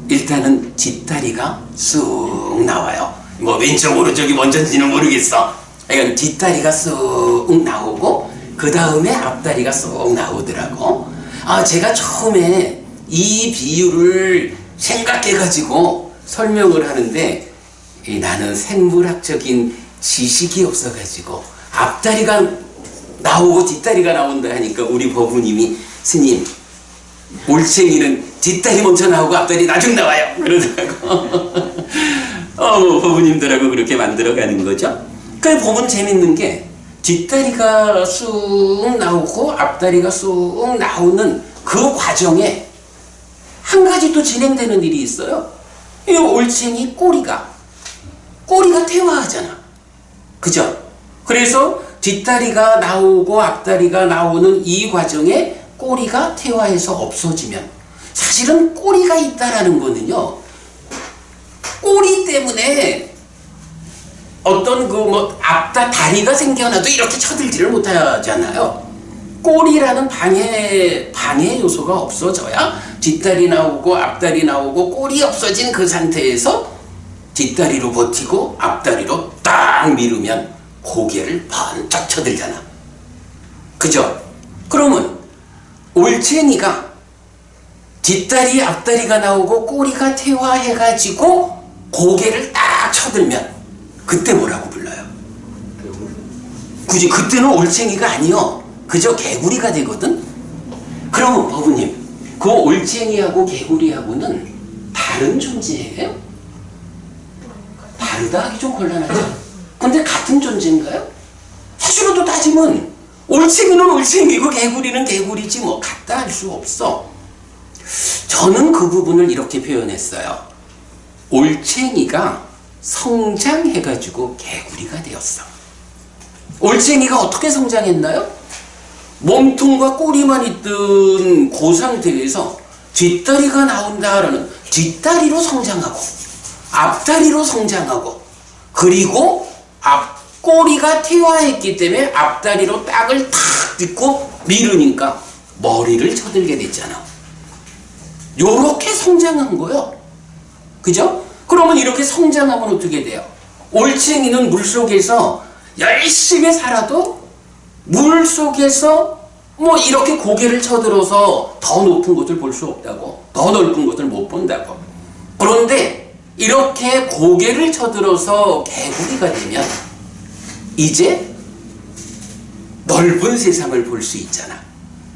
일단은 뒷다리가 쑥 나와요. 뭐 왼쪽 오른쪽이 먼저인지는 모르겠어. 그러니까 뒷다리가 쑥 나오고 그 다음에 앞다리가 쑥 나오더라고. 제가 처음에 이 비유를 생각해가지고 설명을 하는데, 나는 생물학적인 지식이 없어가지고 앞다리가 나오고 뒷다리가 나온다 하니까 우리 법부님이, 스님, 올챙이는 뒷다리 먼저 나오고 앞다리 나중 나와요, 그러더라고. 법부님들하고 그렇게 만들어가는 거죠. 그 보면 재밌는 게, 뒷다리가 쑥 나오고 앞다리가 쑥 나오는 그 과정에 한 가지 또 진행되는 일이 있어요. 이 올챙이 꼬리가 퇴화하잖아. 그죠? 그래서 뒷다리가 나오고 앞다리가 나오는 이 과정에 꼬리가 퇴화해서 없어지면, 사실은 꼬리가 있다라는 거는요, 꼬리 때문에 어떤 다리가 생겨나도 이렇게 쳐들지를 못하잖아요. 꼬리라는 방해 요소가 없어져야 뒷다리 나오고 앞다리 나오고 꼬리 없어진 그 상태에서 뒷다리로 버티고 앞다리로 딱 밀으면 고개를 번쩍 쳐들잖아. 그죠? 그러면 올챙이가 뒷다리 앞다리가 나오고 꼬리가 퇴화해가지고 고개를 딱 쳐들면 그때 뭐라고 불러요? 굳이 그때는 올챙이가 아니요, 그저 개구리가 되거든. 그러면 법부님, 그 올챙이하고 개구리하고는 다른 존재예요? 다르다 하기 좀 곤란하죠. 근데 같은 존재인가요? 사실로 따지면 올챙이는 올챙이고 개구리는 개구리지 뭐 같다 할 수 없어. 저는 그 부분을 이렇게 표현했어요. 올챙이가 성장해가지고 개구리가 되었어. 올챙이가 어떻게 성장했나요? 몸통과 꼬리만 있던 그 상태에서 뒷다리가 나온다라는 뒷다리로 성장하고 앞다리로 성장하고, 그리고 앞꼬리가 퇴화했기 때문에 앞다리로 딱을 탁 딛고 밀으니까 머리를 쳐들게 됐잖아. 요렇게 성장한 거요. 그죠? 그러면 이렇게 성장하면 어떻게 돼요? 올챙이는 물속에서 열심히 살아도 물속에서 뭐 이렇게 고개를 쳐들어서 더 높은 곳을 볼 수 없다고, 더 넓은 곳을 못 본다고. 그런데 이렇게 고개를 쳐들어서 개구리가 되면 이제 넓은 세상을 볼 수 있잖아.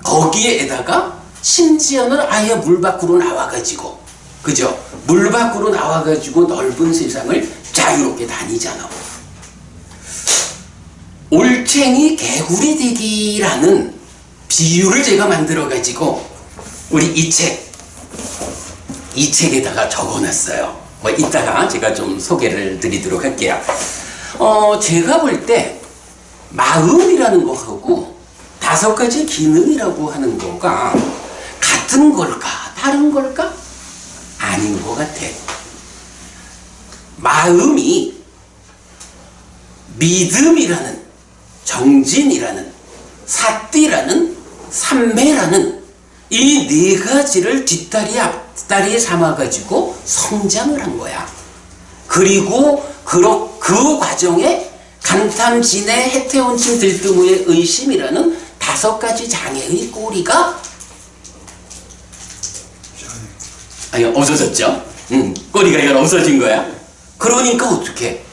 거기에다가 심지어는 아예 물 밖으로 나와가지고, 그죠? 물 밖으로 나와가지고 넓은 세상을 자유롭게 다니잖아. 올챙이 개구리 되기라는 비유를 제가 만들어가지고 우리 이 책에다가 적어놨어요. 이따가 제가 좀 소개를 드리도록 할게요. 제가 볼 때 마음이라는 거하고 5가지 기능이라고 하는 거가 같은 걸까? 다른 걸까? 아닌 것 같아. 마음이 믿음이라는, 정진이라는, 사띠라는, 삼매라는 이 4가지를 뒷다리 앞다리에 삼아가지고 성장을 한 거야. 그리고 그 과정에 간탐진해 해태온침 들뜨무의 의심이라는 5가지 장애의 꼬리가 없어졌죠. 꼬리가 이건 없어진 거야. 그러니까 어떻게?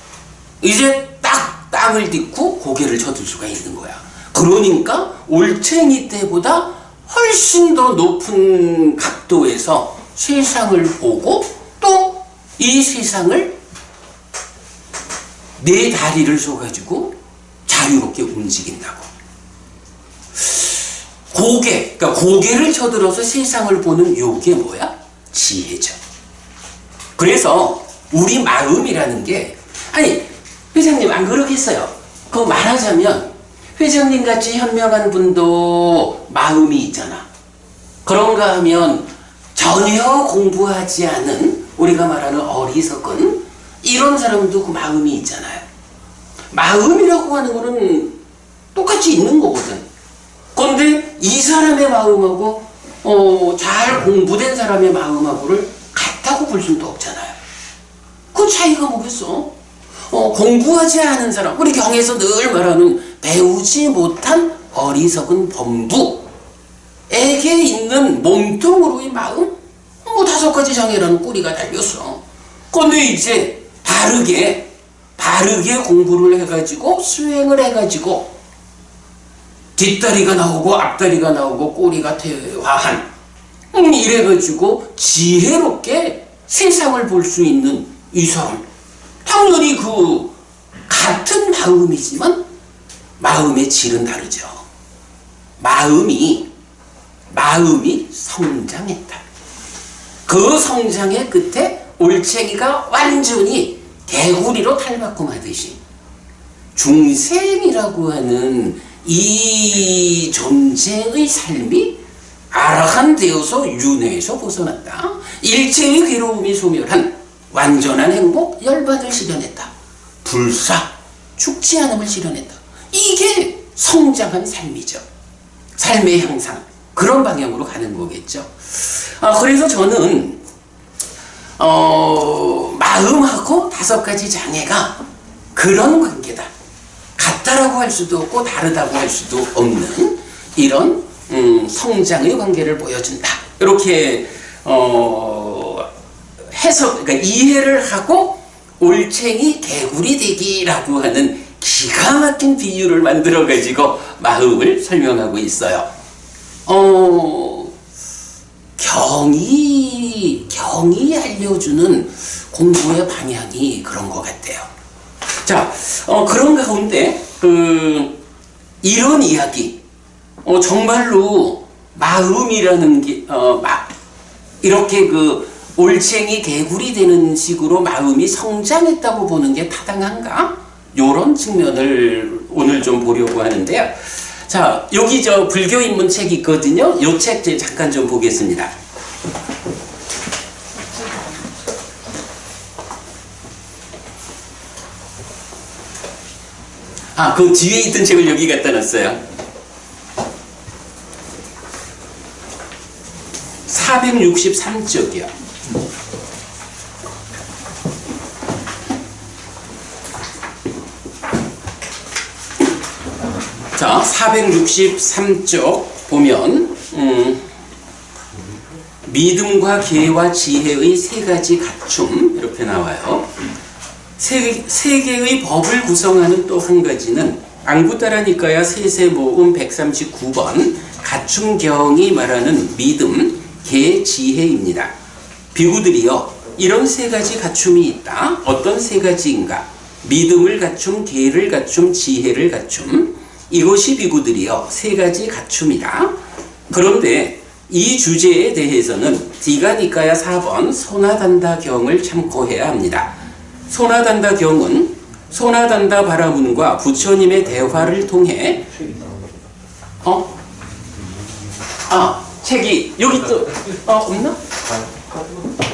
이제 딱 땅을 딛고 고개를 쳐들 수가 있는 거야. 그러니까 올챙이 때보다 훨씬 더 높은 각도에서 세상을 보고 또 이 세상을 네 다리를 쏘가지고 자유롭게 움직인다고. 그러니까 고개를 쳐들어서 세상을 보는 요게 뭐야? 지혜죠. 그래서 우리 마음이라는 게, 아니 회장님 안 그렇겠어요? 그거 말하자면 회장님 같이 현명한 분도 마음이 있잖아. 그런가 하면 전혀 공부하지 않은 우리가 말하는 어리석은 이런 사람도 그 마음이 있잖아요. 마음이라고 하는 거는 똑같이 있는 거거든. 그런데 이 사람의 마음하고 잘 공부된 사람의 마음하고를 같다고 볼 수는 없잖아요. 그 차이가 뭐겠어? 공부하지 않은 사람, 우리 경에서 늘 말하는 배우지 못한 어리석은 범부에게 있는 몸뚱으로의 마음? 5가지 장애라는 꼬리가 달렸어. 그런데 이제 바르게 공부를 해가지고 수행을 해가지고 뒷다리가 나오고 앞다리가 나오고 꼬리가 퇴화한 이래가지고 지혜롭게 세상을 볼 수 있는 이 사람, 당연히 그 같은 마음이지만 마음의 질은 다르죠. 마음이 성장했다. 그 성장의 끝에 올챙이가 완전히 개구리로 탈바꿈하듯이 중생이라고 하는 이 존재의 삶이 아라한되어서 윤회에서 벗어났다. 일체의 괴로움이 소멸한 완전한 행복, 열반을 실현했다. 불사, 죽지 않음을 실현했다. 이게 성장한 삶이죠. 삶의 향상, 그런 방향으로 가는 거겠죠. 그래서 저는 마음하고 5가지 장애가 그런 관계다. 같다라고 할 수도 없고 다르다고 할 수도 없는 이런 성장의 관계를 보여준다. 이렇게 그러니까 이해를 하고 올챙이 개구리 되기라고 하는 기가 막힌 비유를 만들어 가지고 마음을 설명하고 있어요. 경이 알려주는 공부의 방향이 그런 것 같아요. 자, 그런 가운데 이런 이야기, 정말로 마음이라는 게 이렇게 올챙이 개구리 되는 식으로 마음이 성장했다고 보는 게 타당한가? 요런 측면을 오늘 좀 보려고 하는데요. 자, 여기 불교 입문 책이 있거든요. 요 책 잠깐 좀 보겠습니다. 그 뒤에 있던 책을 여기 갖다 놨어요. 463쪽이요. 자, 463쪽 보면 믿음과 계와 지혜의 3가지 갖춤 이렇게 나와요. 세계의 법을 구성하는 또 한 가지는 앙구타라니까야 세세모음 139번 갖춤경이 말하는 믿음, 계, 지혜입니다. 비구들이여, 이런 3가지 갖춤이 있다. 어떤 3가지인가? 믿음을 갖춤, 계를 갖춤, 지혜를 갖춤. 이것이 비구들이여 3가지 갖춤이다. 그런데 이 주제에 대해서는 디가니까야 4번 소나단다경을 참고해야 합니다. 소나단다경은 소나단다 바라문과 부처님의 대화를 통해 책이 여기 또 없나?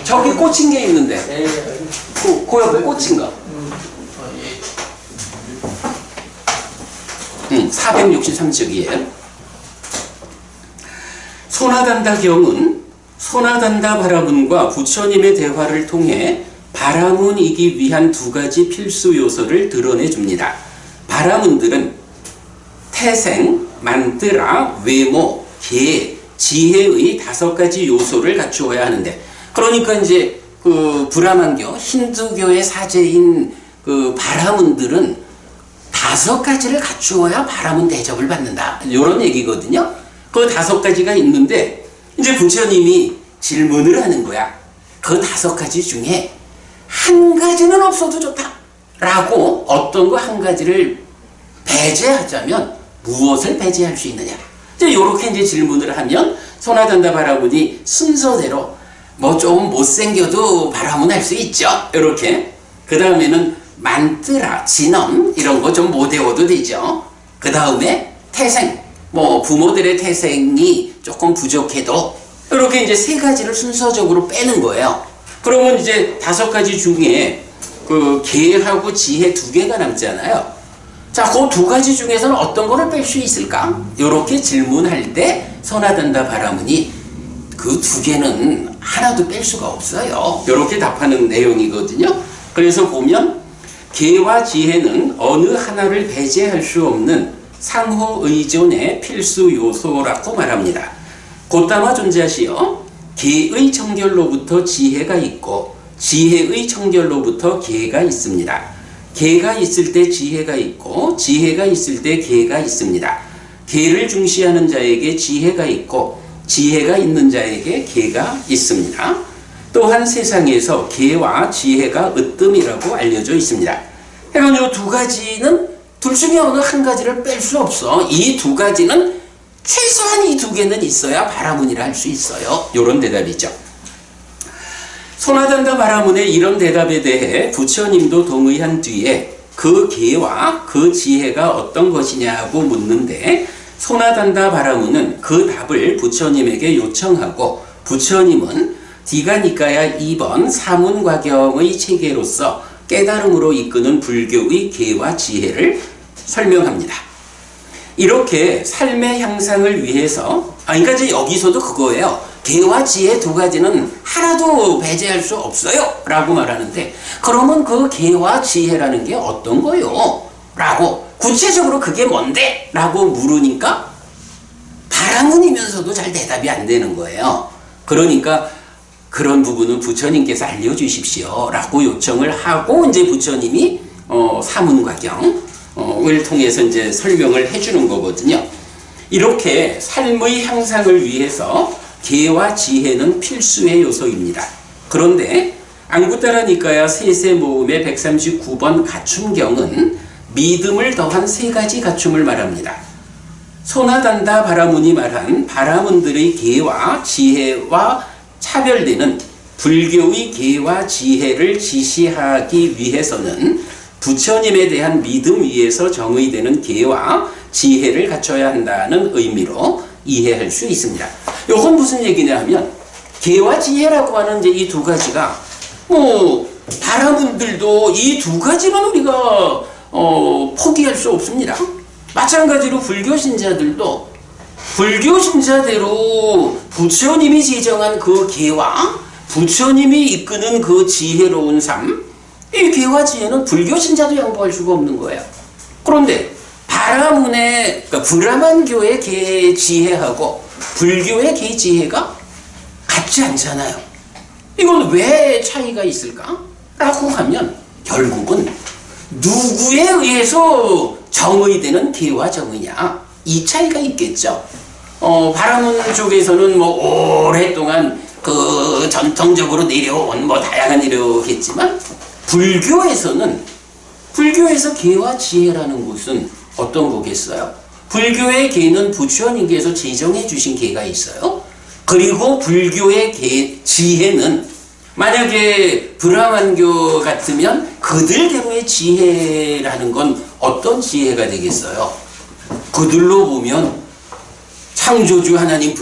저기 꽂힌 게 있는데 그 옆에 꽂힌 거 463쪽이에요. 소나단다경은 소나단다 바라문과 부처님의 대화를 통해 바라문이기 위한 2가지 필수 요소를 드러내줍니다. 바라문들은 태생, 만뜨라, 외모, 계, 지혜의 5가지 요소를 갖추어야 하는데, 그러니까 이제 브라만교, 힌두교의 사제인 바라문들은 5가지를 갖추어야 바람은 대접을 받는다. 이런 얘기거든요. 그 5가지가 있는데 이제 부처님이 질문을 하는 거야. 그 5가지 중에 한 가지는 없어도 좋다 라고 어떤 거 한 가지를 배제하자면 무엇을 배제할 수 있느냐. 이제 요렇게 이제 질문을 하면 소나단다 바라문이 순서대로 뭐 좀 못생겨도 바라문 할 수 있죠. 요렇게. 그 다음에는 만뜨라, 진엄 이런 거 좀 못 외워도 되죠. 그 다음에 태생, 뭐 부모들의 태생이 조금 부족해도 이렇게 이제 3가지를 순서적으로 빼는 거예요. 그러면 이제 5가지 중에 그 계하고 지혜 2개가 남잖아요. 자, 그 2가지 중에서는 어떤 거를 뺄 수 있을까? 이렇게 질문할 때 선하단다 바라문이 그 2개는 하나도 뺄 수가 없어요. 이렇게 답하는 내용이거든요. 그래서 보면 계와 지혜는 어느 하나를 배제할 수 없는 상호 의존의 필수 요소라고 말합니다. 곧다마 존자시여 계의 청결로부터 지혜가 있고 지혜의 청결로부터 계가 있습니다. 계가 있을 때 지혜가 있고 지혜가 있을 때 계가 있습니다. 계를 중시하는 자에게 지혜가 있고 지혜가 있는 자에게 계가 있습니다. 또한 세상에서 계와 지혜가 으뜸이라고 알려져 있습니다. 그러니까 이 2가지는 둘 중에 어느 한 가지를 뺄 수 없어. 이 2가지는 최소한 이 2개는 있어야 바라문이라 할 수 있어요. 이런 대답이죠. 소나단다 바라문의 이런 대답에 대해 부처님도 동의한 뒤에 그 계와 그 지혜가 어떤 것이냐고 묻는데 소나단다 바라문은 그 답을 부처님에게 요청하고 부처님은 디가니까야 2번 사문과경의 체계로서 깨달음으로 이끄는 불교의 계와 지혜를 설명합니다. 이렇게 삶의 향상을 위해서 그러니까 이제 여기서도 그거예요. 계와 지혜 2가지는 하나도 배제할 수 없어요 라고 말하는데 그러면 그 계와 지혜라는 게 어떤 거요? 라고 구체적으로 그게 뭔데? 라고 물으니까 바라문이면서도 잘 대답이 안 되는 거예요. 그러니까 그런 부분은 부처님께서 알려주십시오 라고 요청을 하고 이제 부처님이 사문과경을 통해서 이제 설명을 해주는 거거든요. 이렇게 삶의 향상을 위해서 계와 지혜는 필수의 요소입니다. 그런데 앙구타라니까야 세세모음의 139번 가춤경은 믿음을 더한 3가지 가춤을 말합니다. 소나단다 바라문이 말한 바라문들의 계와 지혜와 차별되는 불교의 계와 지혜를 지시하기 위해서는 부처님에 대한 믿음 위에서 정의되는 계와 지혜를 갖춰야 한다는 의미로 이해할 수 있습니다. 이건 무슨 얘기냐 하면 계와 지혜라고 하는 이제 이 2가지가 뭐 바라문들도 이 2가지는 우리가 포기할 수 없습니다. 마찬가지로 불교 신자들도 불교 신자대로 부처님이 지정한 그 계와 부처님이 이끄는 그 지혜로운 삶, 이 계와 지혜는 불교 신자도 양보할 수가 없는 거예요. 그런데 바라문의 그러니까 브라만교의 계 지혜하고 불교의 계 지혜가 같지 않잖아요. 이건 왜 차이가 있을까? 라고 하면 결국은 누구에 의해서 정의되는 계와 정의냐 이 차이가 있겠죠. 바라문 쪽에서는 뭐 오랫동안 그 전통적으로 내려온 뭐 다양한 이러겠지만 불교에서 계와 지혜라는 것은 어떤 거겠어요? 불교의 계는 부처님께서 제정해 주신 계가 있어요. 그리고 불교의 계, 지혜는 만약에 브라만교 같으면 그들대로의 지혜라는 건 어떤 지혜가 되겠어요? 그들로 보면 창조주 하나님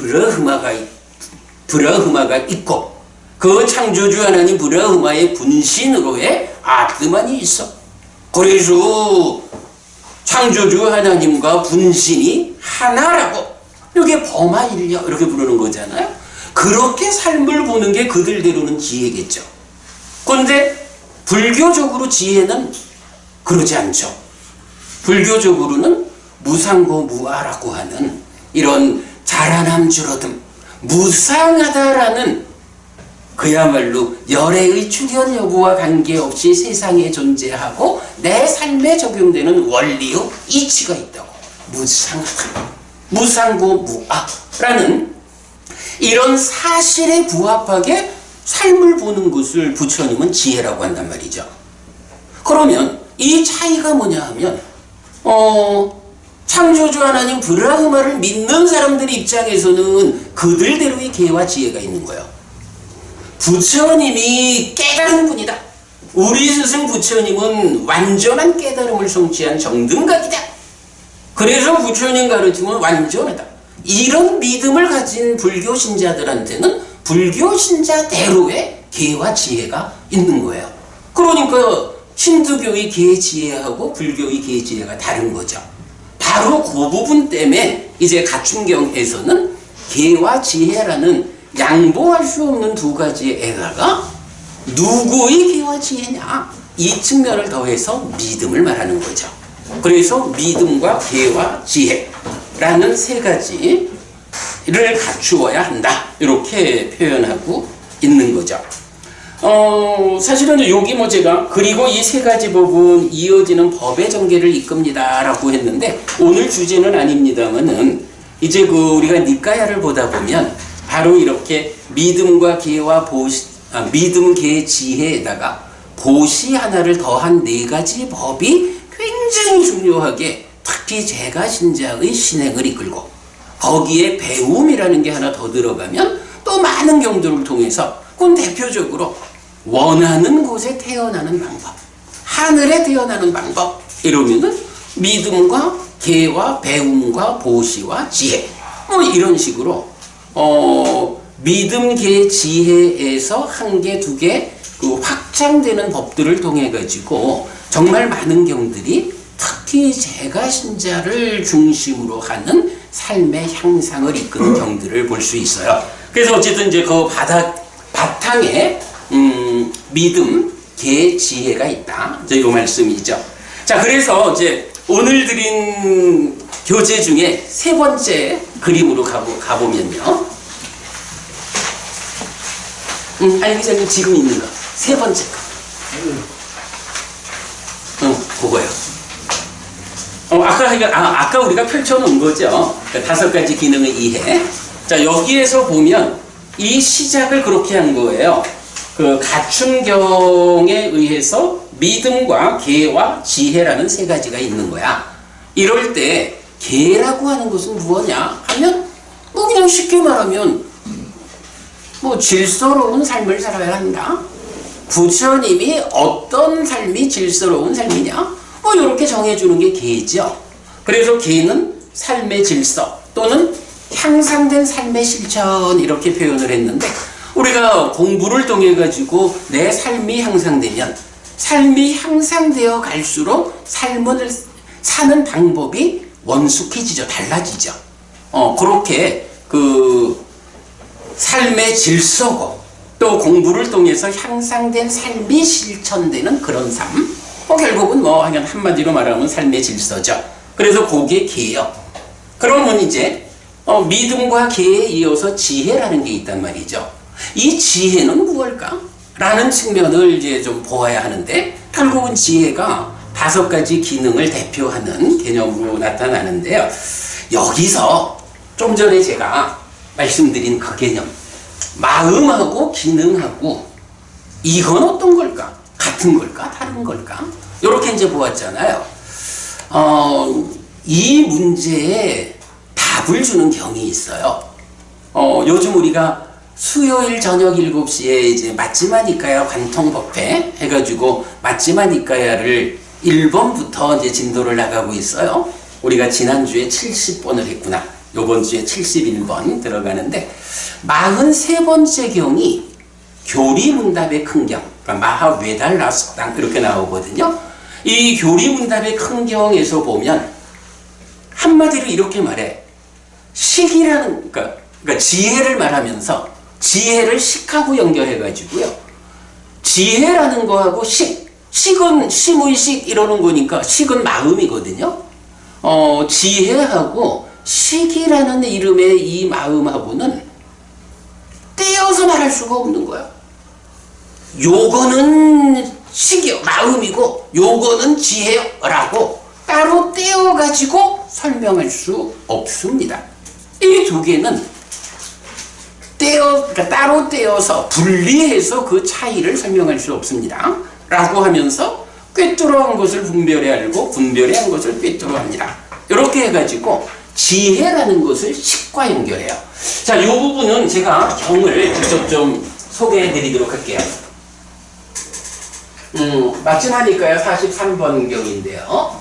브라흐마가 있고 그 창조주 하나님 브라흐마의 분신으로의 아트만이 있어. 그래서 창조주 하나님과 분신이 하나라고 이렇게 범하일려 이렇게 부르는 거잖아요. 그렇게 삶을 보는 게 그들대로는 지혜겠죠. 그런데 불교적으로 지혜는 그러지 않죠. 불교적으로는 무상고무아라고 하는 이런 자라남 줄어듦 무상하다라는 그야말로 열애의 출현 여부와 관계없이 세상에 존재하고 내 삶에 적용되는 원리의 이치가 있다고. 무상하다. 무상고무아라는 이런 사실에 부합하게 삶을 보는 것을 부처님은 지혜라고 한단 말이죠. 그러면 이 차이가 뭐냐 하면 창조주 하나님 브라흐마를 믿는 사람들 입장에서는 그들대로의 계와 지혜가 있는 거예요. 부처님이 깨달은 분이다. 우리 스승 부처님은 완전한 깨달음을 성취한 정등각이다. 그래서 부처님 가르침은 완전하다. 이런 믿음을 가진 불교 신자들한테는 불교 신자대로의 계와 지혜가 있는 거예요. 그러니까 힌두교의 계 지혜하고 불교의 계 지혜가 다른 거죠. 바로 그 부분 때문에 이제 가춘경에서는 계와 지혜라는 양보할 수 없는 두 가지의 애가가 누구의 계와 지혜냐, 이 측면을 더해서 믿음을 말하는 거죠. 그래서 믿음과 계와 지혜라는 세 가지를 갖추어야 한다, 이렇게 표현하고 있는 거죠. 사실은 여기 뭐 제가 그리고 이 세 가지 법은 이어지는 법의 전개를 이끕니다 라고 했는데, 오늘 주제는 아닙니다만은 이제 우리가 니까야를 보다 보면 바로 이렇게 믿음과 계와 믿음, 계, 지혜에다가 보시 하나를 더한 네 가지 법이 굉장히 중요하게 특히 제가 신자의 신행을 이끌고, 거기에 배움이라는 게 하나 더 들어가면 또 많은 경들을 통해서, 그건 대표적으로 원하는 곳에 태어나는 방법, 하늘에 태어나는 방법, 이러면은 믿음과 계와 배움과 보시와 지혜, 뭐 이런 식으로 믿음, 계, 지혜에서 한 개, 두 개 확장되는 법들을 통해 가지고 정말 많은 경들이 특히 제가 신자를 중심으로 하는 삶의 향상을 이끄는 경들을 볼 수 있어요. 그래서 어쨌든 이제 그 바탕에 믿음, 계, 지혜가 있다, 이제 이 말씀이죠. 자, 그래서 이제 오늘 드린 교재 중에 세 번째 그림으로 가보면요. 아니, 기자님 지금 있는 거. 세 번째 거. 그거요. 아까 우리가 펼쳐놓은 거죠. 그러니까 5가지 기능의 이해. 자, 여기에서 보면 이 시작을 그렇게 한 거예요. 그 가춘경에 의해서 믿음과 계와 지혜라는 세 가지가 있는 거야. 이럴 때 계라고 하는 것은 무엇냐 하면, 뭐 그냥 쉽게 말하면 뭐 질서로운 삶을 살아야 한다. 부처님이 어떤 삶이 질서로운 삶이냐, 뭐 이렇게 정해주는 게 계죠. 그래서 계는 삶의 질서 또는 향상된 삶의 실천, 이렇게 표현을 했는데, 우리가 공부를 통해 가지고 내 삶이 향상되면, 삶이 향상되어 갈수록 삶을 사는 방법이 원숙해지죠. 달라지죠. 그렇게 삶의 질서고, 또 공부를 통해서 향상된 삶이 실천되는 그런 삶, 결국은 그냥 한마디로 말하면 삶의 질서죠. 그래서 그게 계요. 그러면 이제 믿음과 계에 이어서 지혜라는 게 있단 말이죠. 이 지혜는 무엇일까? 라는 측면을 이제 좀 보아야 하는데, 결국은 지혜가 5가지 기능을 대표하는 개념으로 나타나는데요. 여기서 좀 전에 제가 말씀드린 그 개념, 마음하고 기능하고 이건 어떤 걸까? 같은 걸까? 다른 걸까? 이렇게 이제 보았잖아요. 이 문제에 답을 주는 경이 있어요. 요즘 우리가 수요일 저녁 7시에 이제 맞지마 니까야 관통법회 해가지고 맞지마 니까야를 1번부터 이제 진도를 나가고 있어요. 우리가 지난주에 70번을 했구나. 요번 주에 71번 들어가는데, 43번째 경이 교리문답의 큰 경, 그러니까 마하웨달라석당 이렇게 나오거든요. 이 교리문답의 큰 경에서 보면 한마디로 이렇게 말해. 식이라는, 그러니까 지혜를 말하면서 지혜를 식하고 연결해가지고요. 지혜라는 거하고 식은 심의식 이러는 거니까 식은 마음이거든요. 지혜하고 식이라는 이름의 이 마음하고는 떼어서 말할 수가 없는 거야. 요거는 식이요, 마음이고 요거는 지혜라고 따로 떼어가지고 설명할 수 없습니다. 이 두 개는 그러니까 따로 떼어서 분리해서 그 차이를 설명할 수 없습니다. 라고 하면서 꿰뚫어한 것을 분별해 알고 분별해 한 것을 꿰뚫어 합니다. 이렇게 해가지고 지혜라는 것을 식과 연결해요. 자, 이 부분은 제가 경을 직접 좀 소개해 드리도록 할게요. 마침하니까요. 43번 경인데요.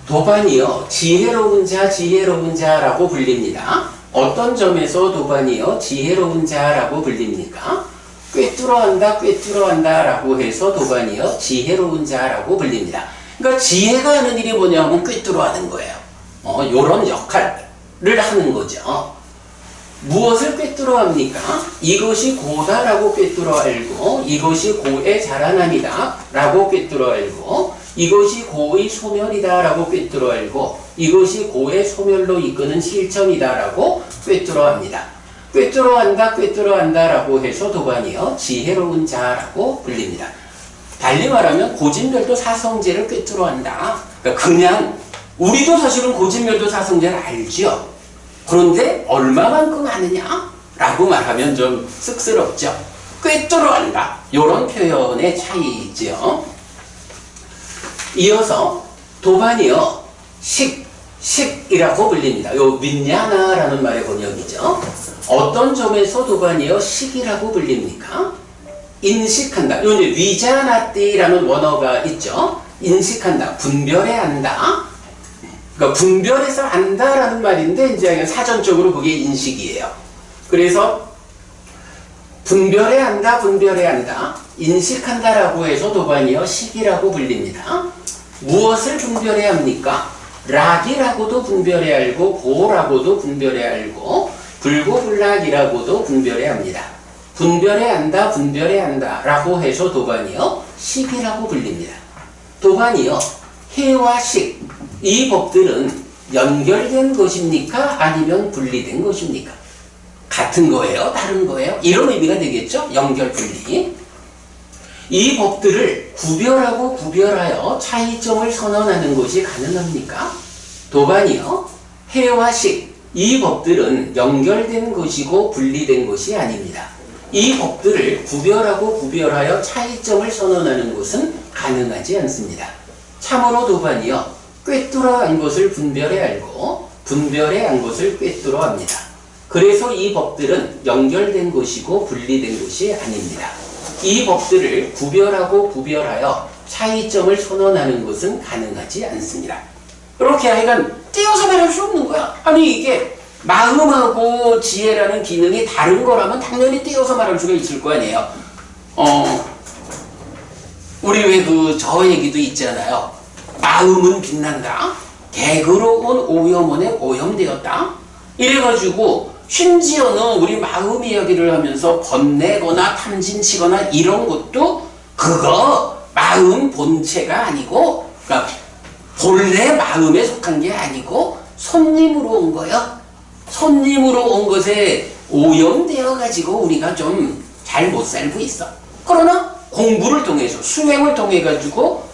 도반이요, 지혜로운 자, 지혜로운 자라고 불립니다. 어떤 점에서 도반이요, 지혜로운 자라고 불립니까? 꿰뚫어한다, 꿰뚫어한다 라고 해서 도반이요, 지혜로운 자라고 불립니다. 그러니까 지혜가 하는 일이 뭐냐면 꿰뚫어하는 거예요. 요런 역할을 하는 거죠. 무엇을 꿰뚫어합니까? 이것이 고다라고 꿰뚫어 알고, 이것이 고의 자라남이다 라고 꿰뚫어 알고, 이것이 고의 소멸이다 라고 꿰뚫어 알고, 이것이 고의 소멸로 이끄는 실천이다 라고 꿰뚫어 합니다. 꿰뚫어 한다, 꿰뚫어 한다 라고 해서 도반이요, 지혜로운 자라고 불립니다. 달리 말하면 고진별도 사성제를 꿰뚫어 한다. 그러니까 그냥 우리도 사실은 고진별도 사성제를 알죠. 그런데 얼마만큼 아느냐? 라고 말하면 좀 쑥스럽죠. 꿰뚫어 한다. 이런 표현의 차이죠. 이어서 도반이요, 식이라고 불립니다. 요 윈냐나라는 말의 번역이죠. 어떤 점에서 도반이요, 식이라고 불립니까? 인식한다. 요 이제 위자나띠라는 원어가 있죠. 인식한다, 분별해 한다. 그러니까 분별해서 안다라는 말인데 이제 사전적으로 그게 인식이에요. 그래서 분별해 한다, 분별해 한다, 인식한다라고 해서 도반이요, 식이라고 불립니다. 무엇을 분별해 합니까? 락이라고도 분별해 알고, 고라고도 분별해 알고, 불고불락이라고도 분별해 합니다. 분별해 한다, 분별해 한다 라고 해서 도반이요, 식이라고 불립니다. 도반이요, 해와 식, 이 법들은 연결된 것입니까? 아니면 분리된 것입니까? 같은 거예요? 다른 거예요? 이런 의미가 되겠죠? 연결, 분리. 이 법들을 구별하고 구별하여 차이점을 선언하는 것이 가능합니까? 도반이요, 해와 식, 이 법들은 연결된 것이고 분리된 것이 아닙니다. 이 법들을 구별하고 구별하여 차이점을 선언하는 것은 가능하지 않습니다. 참으로 도반이요, 꿰뚫어 한 것을 분별해 알고 분별해 한 것을 꿰뚫어 합니다. 그래서 이 법들은 연결된 것이고 분리된 것이 아닙니다. 이 법들을 구별하고 구별하여 차이점을 선언하는 것은 가능하지 않습니다. 이렇게 하여간 떼어서 말할 수 없는 거야. 아니 이게 마음하고 지혜라는 기능이 다른 거라면 당연히 떼어서 말할 수가 있을 거 아니에요. 우리 왜 저 얘기도 있잖아요. 마음은 빛난다, 개그로운 오염원에 오염되었다. 이래가지고 심지어는 우리 마음 이야기를 하면서 번내거나 탐진치거나 이런 것도 그거 마음 본체가 아니고, 그러니까 본래 마음에 속한 게 아니고 손님으로 온 거요. 손님으로 온 것에 오염되어 가지고 우리가 좀 잘 못 살고 있어. 그러나 공부를 통해서 수행을 통해 가지고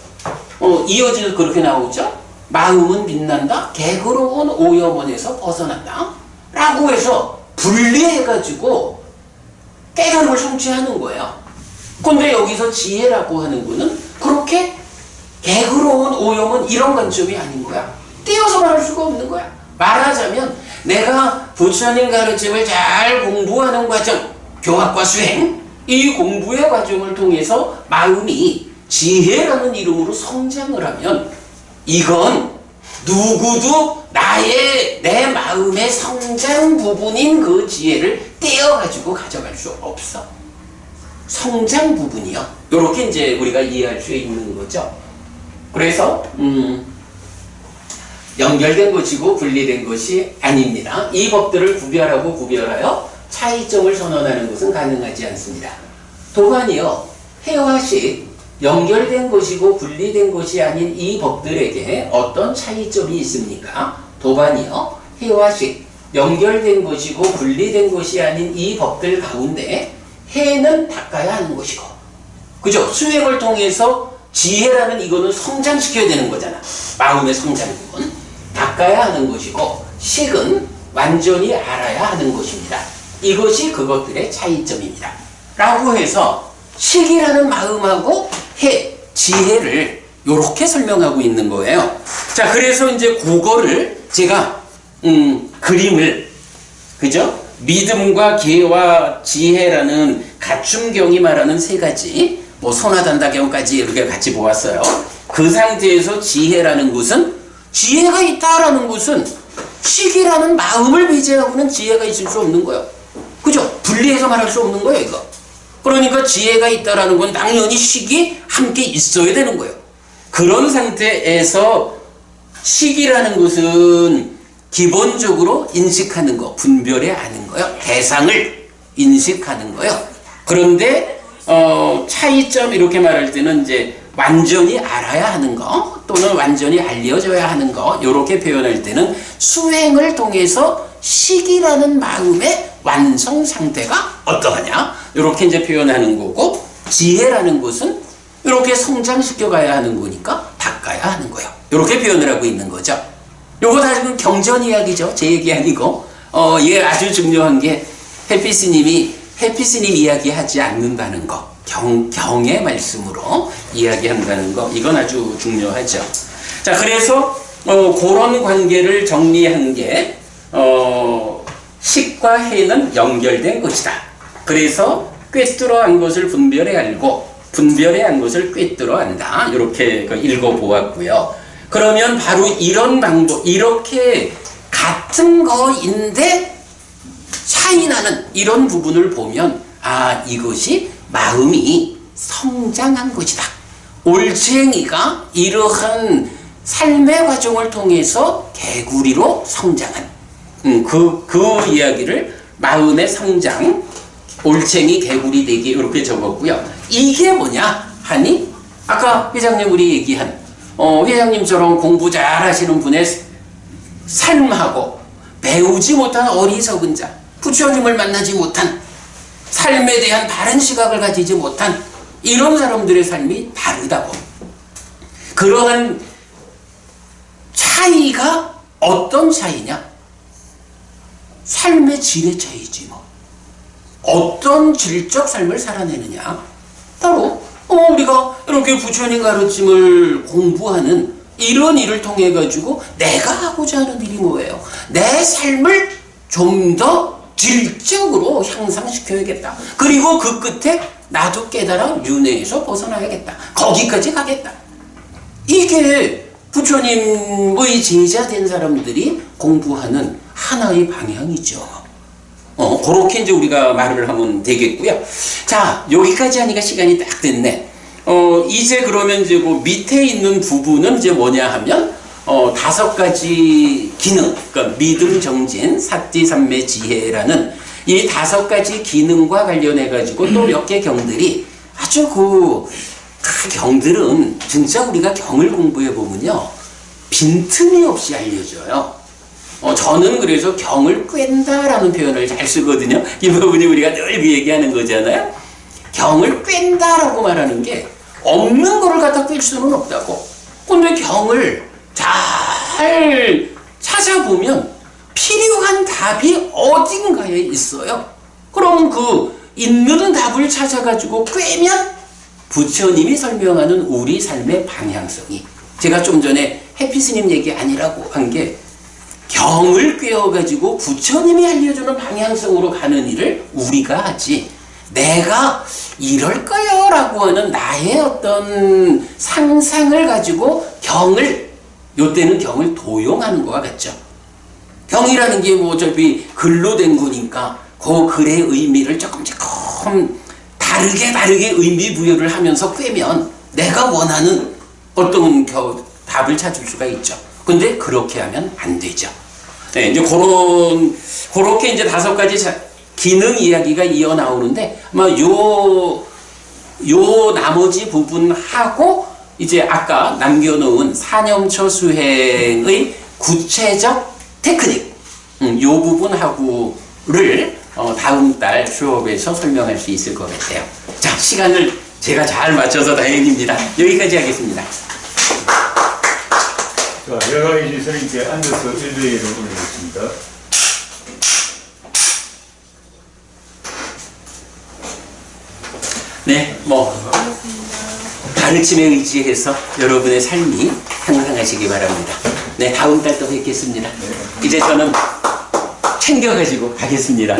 이어지는 그렇게 나오죠. 마음은 빛난다, 개그로운 오염원에서 벗어난다 라고 해서 분리해 가지고 깨달음을 성취하는 거예요. 근데 여기서 지혜라고 하는 거는 그렇게 개그로운 오염은 이런 관점이 아닌 거야. 떼어서 말할 수가 없는 거야. 말하자면 내가 부처님 가르침을 잘 공부하는 과정, 교학과 수행, 이 공부의 과정을 통해서 마음이 지혜라는 이름으로 성장을 하면 이건 누구도 내 마음의 성장 부분인 그 지혜를 떼어가지고 가져갈 수 없어. 성장 부분이요. 이렇게 이제 우리가 이해할 수 있는 거죠. 그래서 연결된 것이고 분리된 것이 아닙니다. 이 법들을 구별하고 구별하여 차이점을 선언하는 것은 가능하지 않습니다. 도반이요, 해와 식, 연결된 것이고 분리된 것이 아닌 이 법들에게 어떤 차이점이 있습니까? 도반이요, 해와 식, 연결된 것이고 분리된 것이 아닌 이 법들 가운데 해는 닦아야 하는 것이고, 그죠? 수행을 통해서 지혜라는 이거는 성장시켜야 되는 거잖아. 마음의 성장부분 닦아야 하는 것이고, 식은 완전히 알아야 하는 것입니다. 이것이 그것들의 차이점입니다. 라고 해서 식이라는 마음하고 해, 지혜를 이렇게 설명하고 있는 거예요. 자, 그래서 이제 그거를 제가 그림을, 그죠? 믿음과 계와 지혜라는 갖춤경이 말하는 세 가지, 뭐 선화단다경까지 이렇게 같이 보았어요. 그 상태에서 지혜라는 것은, 지혜가 있다라는 것은 식이라는 마음을 배제하고는 지혜가 있을 수 없는 거예요. 그죠? 분리해서 말할 수 없는 거예요, 이거. 그러니까 지혜가 있다라는 건 당연히 식이 함께 있어야 되는 거예요. 그런 상태에서 식이라는 것은 기본적으로 인식하는 거, 분별해 아는 거요. 대상을 인식하는 거요. 그런데 차이점 이렇게 말할 때는 이제 완전히 알아야 하는 거 또는 완전히 알려져야 하는 거 이렇게 표현할 때는 수행을 통해서 식이라는 마음의 완성 상태가 어떠하냐 이렇게 이제 표현하는 거고, 지혜라는 것은 이렇게 성장시켜 가야 하는 거니까 닦아야 하는 거예요. 이렇게 표현을 하고 있는 거죠. 요거 다 지금 경전 이야기죠. 제 얘기 아니고. 이게 아주 중요한 게 해피스님이 해피스님 이야기하지 않는다는 거, 경의 말씀으로 이야기한다는 거, 이건 아주 중요하죠. 자, 그래서 그런 관계를 정리한 게 식과 해는 연결된 것이다. 그래서 꿰뚫어 안 것을 분별해 알고 분별해 안 것을 꿰뚫어 안다. 이렇게 읽어보았고요. 그러면 바로 이런 방법, 이렇게 같은 거인데 차이 나는 이런 부분을 보면, 아, 이것이 마음이 성장한 것이다. 올챙이가 이러한 삶의 과정을 통해서 개구리로 성장한 그 이야기를 마음의 성장, 올챙이 개구리 되기 이렇게 적었고요. 이게 뭐냐 하니 아까 회장님 우리 얘기한 회장님처럼 공부 잘 하시는 분의 삶하고 배우지 못한 어리석은 자, 부처님을 만나지 못한, 삶에 대한 바른 시각을 가지지 못한 이런 사람들의 삶이 다르다고. 그러한 차이가 어떤 차이냐? 삶의 질의 차이지 뭐. 어떤 질적 삶을 살아내느냐? 바로 우리가 이렇게 부처님 가르침을 공부하는 이런 일을 통해 가지고 내가 하고자 하는 일이 뭐예요? 내 삶을 좀 더 질적으로 향상시켜야겠다. 그리고 그 끝에 나도 깨달아 윤회에서 벗어나야겠다. 거기까지 가겠다. 이게 부처님의 제자 된 사람들이 공부하는 하나의 방향이죠. 그렇게 이제 우리가 말을 하면 되겠고요. 자, 여기까지 하니까 시간이 딱 됐네. 이제 그러면 이제 그 밑에 있는 부분은 이제 뭐냐 하면, 5가지 기능, 그러니까 믿음, 정진, 사티, 삼매, 지혜라는 이 5가지 기능과 관련해가지고 또 몇 개 경들이 아주 그 경들은 진짜 우리가 경을 공부해보면요. 빈틈이 없이 알려줘요. 저는 그래서 경을 꿰다라는 표현을 잘 쓰거든요. 이 부분이 우리가 늘 얘기하는 거잖아요. 경을 꿰다라고 말하는 게 없는 거를 갖다 꿰 수는 없다고. 근데 경을 잘 찾아보면 필요한 답이 어딘가에 있어요. 그럼 그 있는 답을 찾아가지고 꿰면 부처님이 설명하는 우리 삶의 방향성이, 제가 좀 전에 해피스님 얘기 아니라고 한 게 경을 꿰어가지고 부처님이 알려주는 방향성으로 가는 일을 우리가 하지, 내가 이럴까요? 라고 하는 나의 어떤 상상을 가지고 경을, 요때는 경을 도용하는 거와 같죠. 경이라는 게 뭐 어차피 글로 된 거니까 그 글의 의미를 조금 다르게 의미 부여를 하면서 꿰면 내가 원하는 어떤 답을 찾을 수가 있죠. 근데 그렇게 하면 안 되죠. 네, 이제 그렇게 이제 5가지 기능 이야기가 이어 나오는데, 아마 요 나머지 부분하고 이제 아까 남겨놓은 사념처 수행의 구체적 테크닉, 이 부분하고를 다음 달 수업에서 설명할 수 있을 것 같아요. 자, 시간을 제가 잘 맞춰서 다행입니다. 여기까지 하겠습니다. 자, 여가이지 선생님께 앉아서 일대일을 올리겠습니다. 네, 가르침에 의지해서 여러분의 삶이 향상하시기 바랍니다. 네, 다음 달 또 뵙겠습니다. 이제 저는 챙겨가지고 가겠습니다.